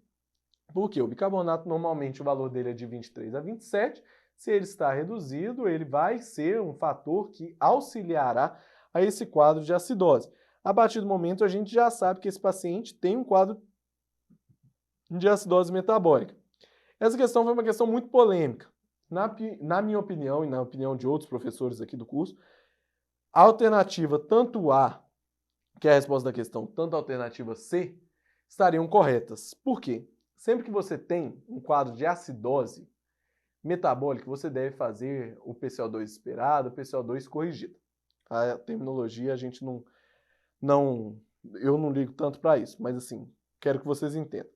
Porque o bicarbonato, normalmente, o valor dele é de 23 a 27. Se ele está reduzido, ele vai ser um fator que auxiliará a esse quadro de acidose. A partir do momento, a gente já sabe que esse paciente tem um quadro de acidose metabólica. Essa questão foi uma questão muito polêmica. Na minha opinião e na opinião de outros professores aqui do curso, a alternativa tanto A, que é a resposta da questão, tanto a alternativa C, estariam corretas. Por quê? Sempre que você tem um quadro de acidose metabólica, você deve fazer o PCO2 esperado, o PCO2 corrigido. A terminologia a gente eu não ligo tanto para isso, mas assim, quero que vocês entendam.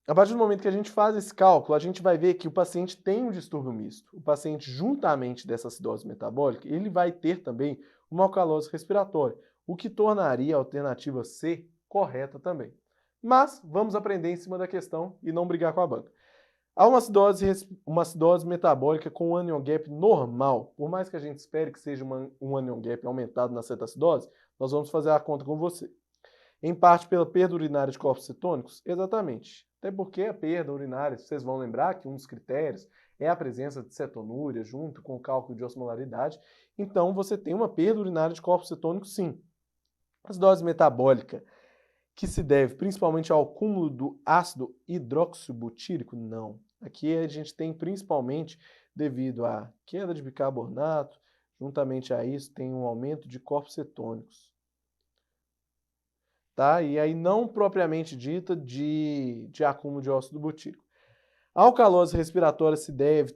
A partir do momento que a gente faz esse cálculo, a gente vai ver que o paciente tem um distúrbio misto. O paciente, juntamente dessa acidose metabólica, ele vai ter também uma alcalose respiratória, o que tornaria a alternativa C correta também. Mas vamos aprender em cima da questão e não brigar com a banca. Há uma acidose metabólica com um anion gap normal. Por mais que a gente espere que seja um anion gap aumentado na cetoacidose, nós vamos fazer a conta com você. Em parte pela perda urinária de corpos cetônicos? Exatamente. Até porque a perda urinária, vocês vão lembrar que um dos critérios é a presença de cetonúria junto com o cálculo de osmolaridade. Então, você tem uma perda urinária de corpos cetônicos, sim. Acidose metabólica, que se deve principalmente ao acúmulo do ácido hidroxibutírico? Não. Aqui a gente tem principalmente devido à queda de bicarbonato, juntamente a isso tem um aumento de corpos cetônicos. Tá? E aí não propriamente dita de acúmulo de óxido butírico. A alcalose respiratória se deve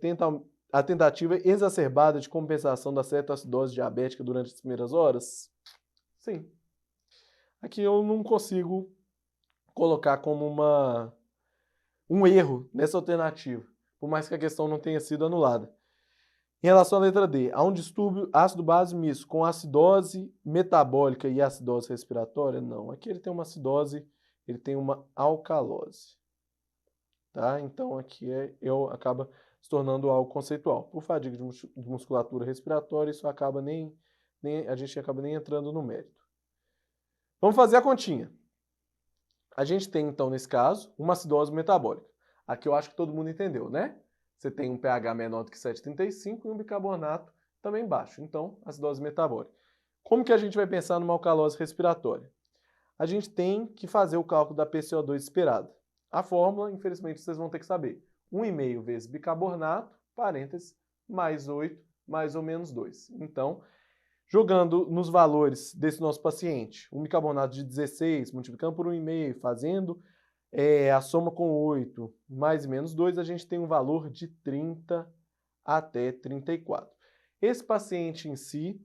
à tentativa exacerbada de compensação da cetoacidose diabética durante as primeiras horas? Sim. Aqui eu não consigo colocar como um erro nessa alternativa, por mais que a questão não tenha sido anulada. Em relação à letra D, há um distúrbio ácido-base misto com acidose metabólica e acidose respiratória? Não. Aqui ele tem uma acidose, ele tem uma alcalose. Tá? Então aqui acaba se tornando algo conceitual. Por fadiga de musculatura respiratória, isso acaba a gente acaba nem entrando no mérito. Vamos fazer a continha. A gente tem, então, nesse caso, uma acidose metabólica. Aqui eu acho que todo mundo entendeu, né? Você tem um pH menor do que 7,35 e um bicarbonato também baixo. Então, acidose metabólica. Como que a gente vai pensar numa alcalose respiratória? A gente tem que fazer o cálculo da PCO2 esperada. A fórmula, infelizmente, vocês vão ter que saber. 1,5 vezes bicarbonato, parênteses, mais 8, mais ou menos 2. Então, jogando nos valores desse nosso paciente, um bicarbonato de 16, multiplicando por 1,5, fazendo a soma com 8, mais e menos 2, a gente tem um valor de 30 até 34. Esse paciente em si,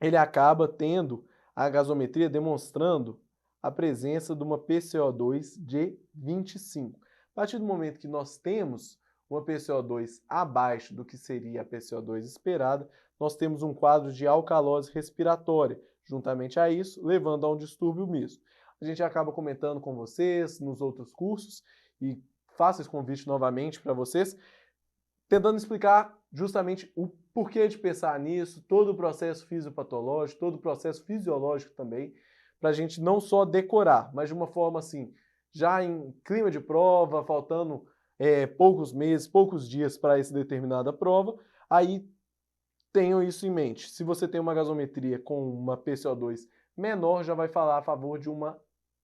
ele acaba tendo a gasometria demonstrando a presença de uma PCO2 de 25. A partir do momento que nós temos uma PCO2 abaixo do que seria a PCO2 esperada, nós temos um quadro de alcalose respiratória, juntamente a isso, levando a um distúrbio misto. A gente acaba comentando com vocês nos outros cursos e faço esse convite novamente para vocês, tentando explicar justamente o porquê de pensar nisso, todo o processo fisiopatológico, todo o processo fisiológico também, para a gente não só decorar, mas de uma forma assim, já em clima de prova, faltando poucos meses, poucos dias para essa determinada prova, aí tenham isso em mente. Se você tem uma gasometria com uma PCO2 menor, já vai falar a favor de uma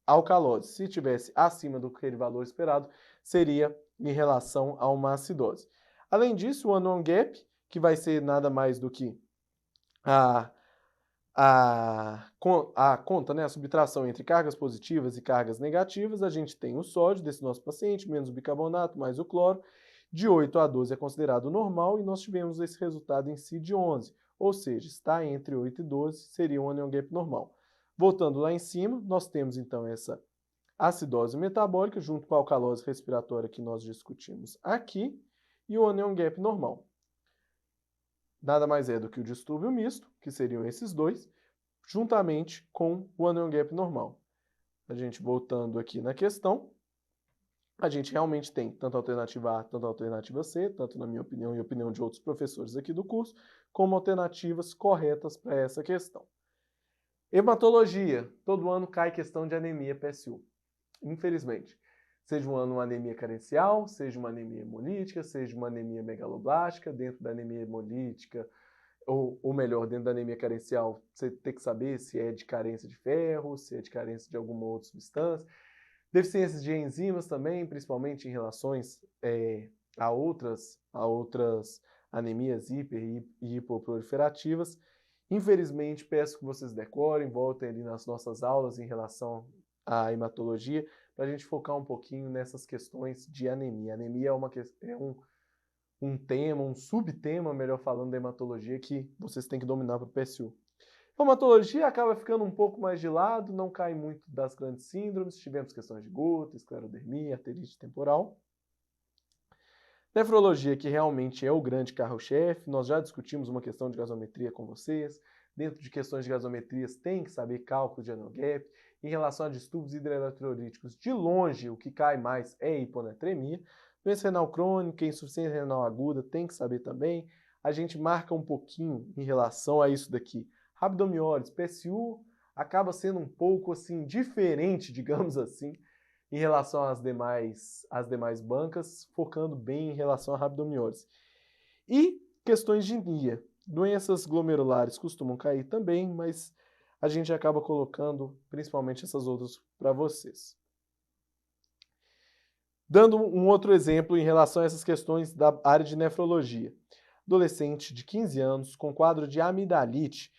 alcalose. Se tivesse acima do aquele valor esperado, seria em relação a uma acidose. Além disso, o anion gap, que vai ser nada mais do que a conta, né, a subtração entre cargas positivas e cargas negativas, a gente tem o sódio desse nosso paciente, menos o bicarbonato, mais o cloro. De 8 a 12 é considerado normal e nós tivemos esse resultado em si de 11, ou seja, está entre 8 e 12, seria um anion gap normal. Voltando lá em cima, nós temos então essa acidose metabólica junto com a alcalose respiratória que nós discutimos aqui e o anion gap normal. Nada mais é do que o distúrbio misto, que seriam esses dois, juntamente com o anion gap normal. A gente voltando aqui na questão, a gente realmente tem tanto a alternativa A, tanto a alternativa C, tanto na minha opinião e a opinião de outros professores aqui do curso, como alternativas corretas para essa questão. Hematologia. Todo ano cai questão de anemia PSU. Infelizmente. Seja um ano uma anemia carencial, seja uma anemia hemolítica, seja uma anemia megaloblástica. Dentro da anemia hemolítica, ou melhor, dentro da anemia carencial, você tem que saber se é de carência de ferro, se é de carência de alguma outra substância. Deficiências de enzimas também, principalmente em relações a outras anemias hiper e hipoproliferativas. Infelizmente, peço que vocês decorem, voltem ali nas nossas aulas em relação à hematologia, para a gente focar um pouquinho nessas questões de anemia. A anemia é um tema, um subtema, melhor falando, da hematologia que vocês têm que dominar para o PSU. Reumatologia acaba ficando um pouco mais de lado, não cai muito das grandes síndromes, tivemos questões de gota, esclerodermia, arterite temporal. Nefrologia, que realmente é o grande carro-chefe, nós já discutimos uma questão de gasometria com vocês. Dentro de questões de gasometrias tem que saber cálculo de anel gap. Em relação a distúrbios hidroeletrolíticos, de longe o que cai mais é a hiponatremia. Doença renal crônica, insuficiência renal aguda, tem que saber também. A gente marca um pouquinho em relação a isso daqui. Rabdomiólise, PSU, acaba sendo um pouco assim diferente, digamos assim, em relação às demais bancas, focando bem em relação à rabdomiólise. E questões de NIA. Doenças glomerulares costumam cair também, mas a gente acaba colocando principalmente essas outras para vocês. Dando um outro exemplo em relação a essas questões da área de nefrologia. Adolescente de 15 anos com quadro de amidalite,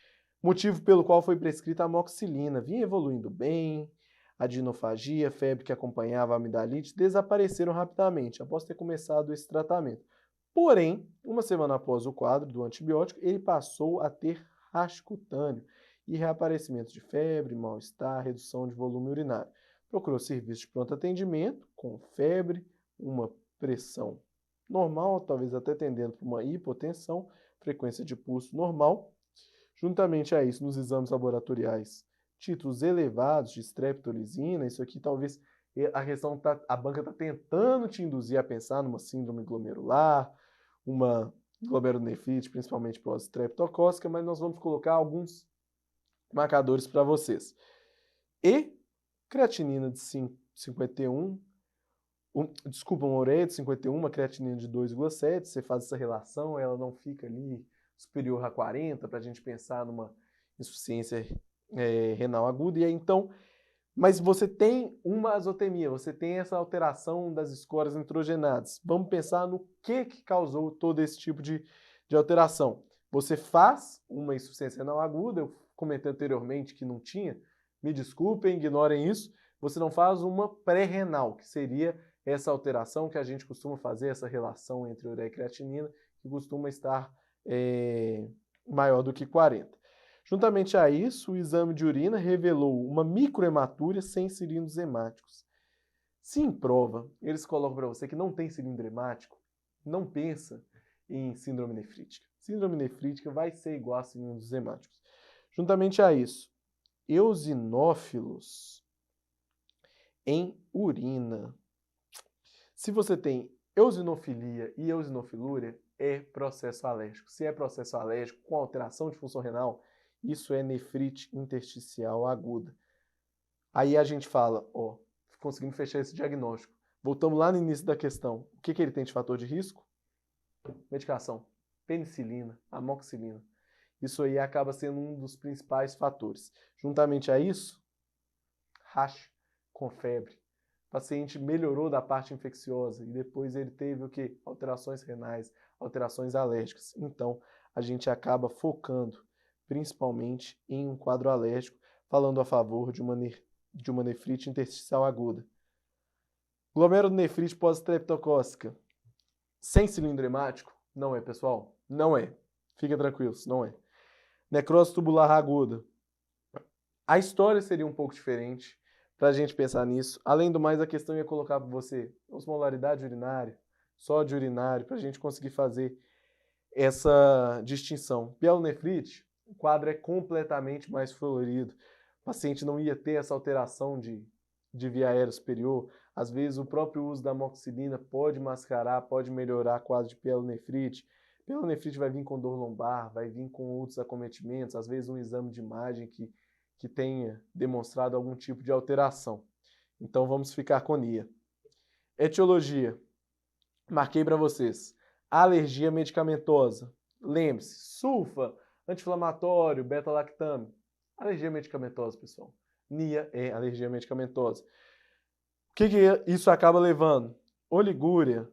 motivo pelo qual foi prescrita a amoxicilina, vinha evoluindo bem, a adenofagia, febre que acompanhava a amidalite, desapareceram rapidamente após ter começado esse tratamento. Porém, uma semana após o quadro do antibiótico, ele passou a ter rash cutâneo e reaparecimentos de febre, mal-estar, redução de volume urinário. Procurou serviço de pronto atendimento, com febre, uma pressão normal, talvez até tendendo para uma hipotensão, frequência de pulso normal. Juntamente a isso, nos exames laboratoriais, títulos elevados de streptolisina, isso aqui talvez a banca está tentando te induzir a pensar numa síndrome glomerular, uma glomerulonefrite, principalmente pós-streptocócica, mas nós vamos colocar alguns marcadores para vocês. E creatinina de 51, uma ureia de 51, uma creatinina de 2,7, você faz essa relação, ela não fica ali superior a 40, para a gente pensar numa insuficiência renal aguda, e aí então, mas você tem uma azotemia, você tem essa alteração das escórias nitrogenadas. Vamos pensar no que causou todo esse tipo de alteração. Você faz uma insuficiência renal aguda, eu comentei anteriormente que não tinha, me desculpem, ignorem isso, você não faz uma pré-renal, que seria essa alteração que a gente costuma fazer, essa relação entre ureia e creatinina, que costuma estar maior do que 40. Juntamente a isso, o exame de urina revelou uma microhematúria sem cilindros hemáticos. Se em prova eles colocam para você que não tem cilindro hemático, não pensa em síndrome nefrítica. Síndrome nefrítica vai ser igual a cilindros hemáticos. Juntamente a isso, eosinófilos em urina. Se você tem eosinofilia e eosinofilúria, é processo alérgico. Se é processo alérgico com alteração de função renal, isso é nefrite intersticial aguda. Aí a gente fala, conseguimos fechar esse diagnóstico. Voltamos lá no início da questão. O que ele tem de fator de risco? Medicação. Penicilina, amoxicilina. Isso aí acaba sendo um dos principais fatores. Juntamente a isso, rash com febre. O paciente melhorou da parte infecciosa e depois ele teve o quê? Alterações renais, alterações alérgicas. Então, a gente acaba focando principalmente em um quadro alérgico, falando a favor de uma nefrite intersticial aguda. Glomerulonefrite pós-streptocócica sem cilindro hemático? Não é, pessoal. Não é. Fica tranquilos, não é. Necrose tubular aguda. A história seria um pouco diferente para a gente pensar nisso. Além do mais, a questão ia colocar para você osmolaridade urinária, sódio urinário, para a gente conseguir fazer essa distinção. Pielonefrite, o quadro é completamente mais florido. O paciente não ia ter essa alteração de via aérea superior. Às vezes, o próprio uso da amoxicilina pode mascarar, pode melhorar quadro de pielonefrite. Pielonefrite vai vir com dor lombar, vai vir com outros acometimentos, às vezes um exame de imagem que tenha demonstrado algum tipo de alteração. Então, vamos ficar com NIA. Etiologia. Marquei para vocês. Alergia medicamentosa. Lembre-se, sulfa, anti-inflamatório, beta-lactame. Alergia medicamentosa, pessoal. NIA é alergia medicamentosa. O que isso acaba levando? Oligúria,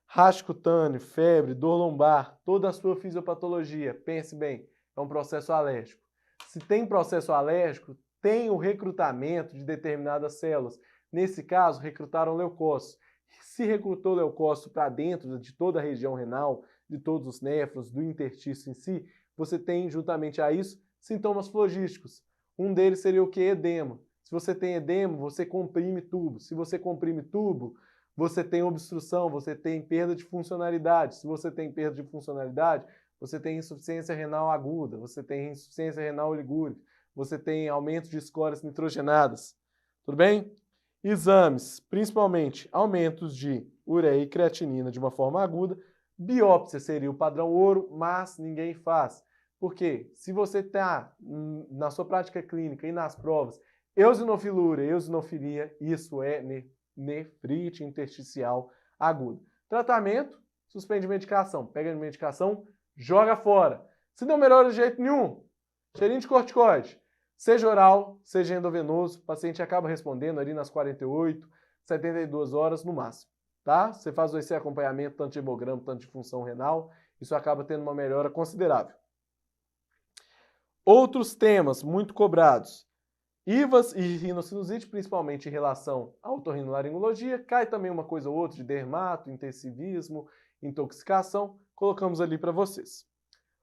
rash cutâneo, febre, dor lombar, toda a sua fisiopatologia. Pense bem, é um processo alérgico. Se tem processo alérgico, tem o recrutamento de determinadas células. Nesse caso, recrutaram leucócitos. Se recrutou leucócito para dentro de toda a região renal, de todos os néfrons, do interstício em si, você tem, juntamente a isso, sintomas flogísticos. Um deles seria o que? Edema. Se você tem edema, você comprime tubo. Se você comprime tubo, você tem obstrução, você tem perda de funcionalidade. Se você tem perda de funcionalidade, você tem insuficiência renal aguda, você tem insuficiência renal oligúrica, você tem aumento de escórias nitrogenadas. Tudo bem? Exames, principalmente aumentos de ureia e creatinina de uma forma aguda. Biópsia seria o padrão ouro, mas ninguém faz. Por quê? Se você está na sua prática clínica e nas provas, eosinofilúria, eosinofilia, isso é nefrite intersticial aguda. Tratamento, suspende medicação. Pega a medicação, joga fora. Se não melhora de jeito nenhum, cheirinho de corticoide. Seja oral, seja endovenoso, o paciente acaba respondendo ali nas 48, 72 horas no máximo, tá? Você faz esse acompanhamento tanto de hemograma, tanto de função renal, isso acaba tendo uma melhora considerável. Outros temas muito cobrados. IVAs e rinocinusite, principalmente em relação à otorrinolaringologia. Cai também uma coisa ou outra de dermato, intensivismo, intoxicação. Colocamos ali para vocês.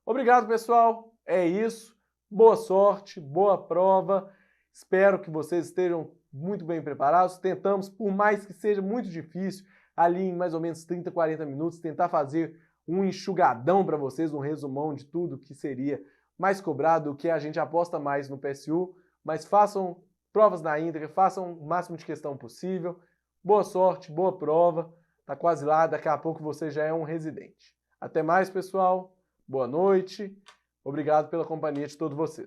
Obrigado, pessoal. É isso. Boa sorte, boa prova. Espero que vocês estejam muito bem preparados. Tentamos, por mais que seja muito difícil, ali em mais ou menos 30, 40 minutos, tentar fazer um enxugadão para vocês, um resumão de tudo que seria mais cobrado, o que a gente aposta mais no PSU. Mas façam provas na íntegra, façam o máximo de questão possível. Boa sorte, boa prova. Tá quase lá, daqui a pouco você já é um residente. Até mais, pessoal. Boa noite. Obrigado pela companhia de todos vocês.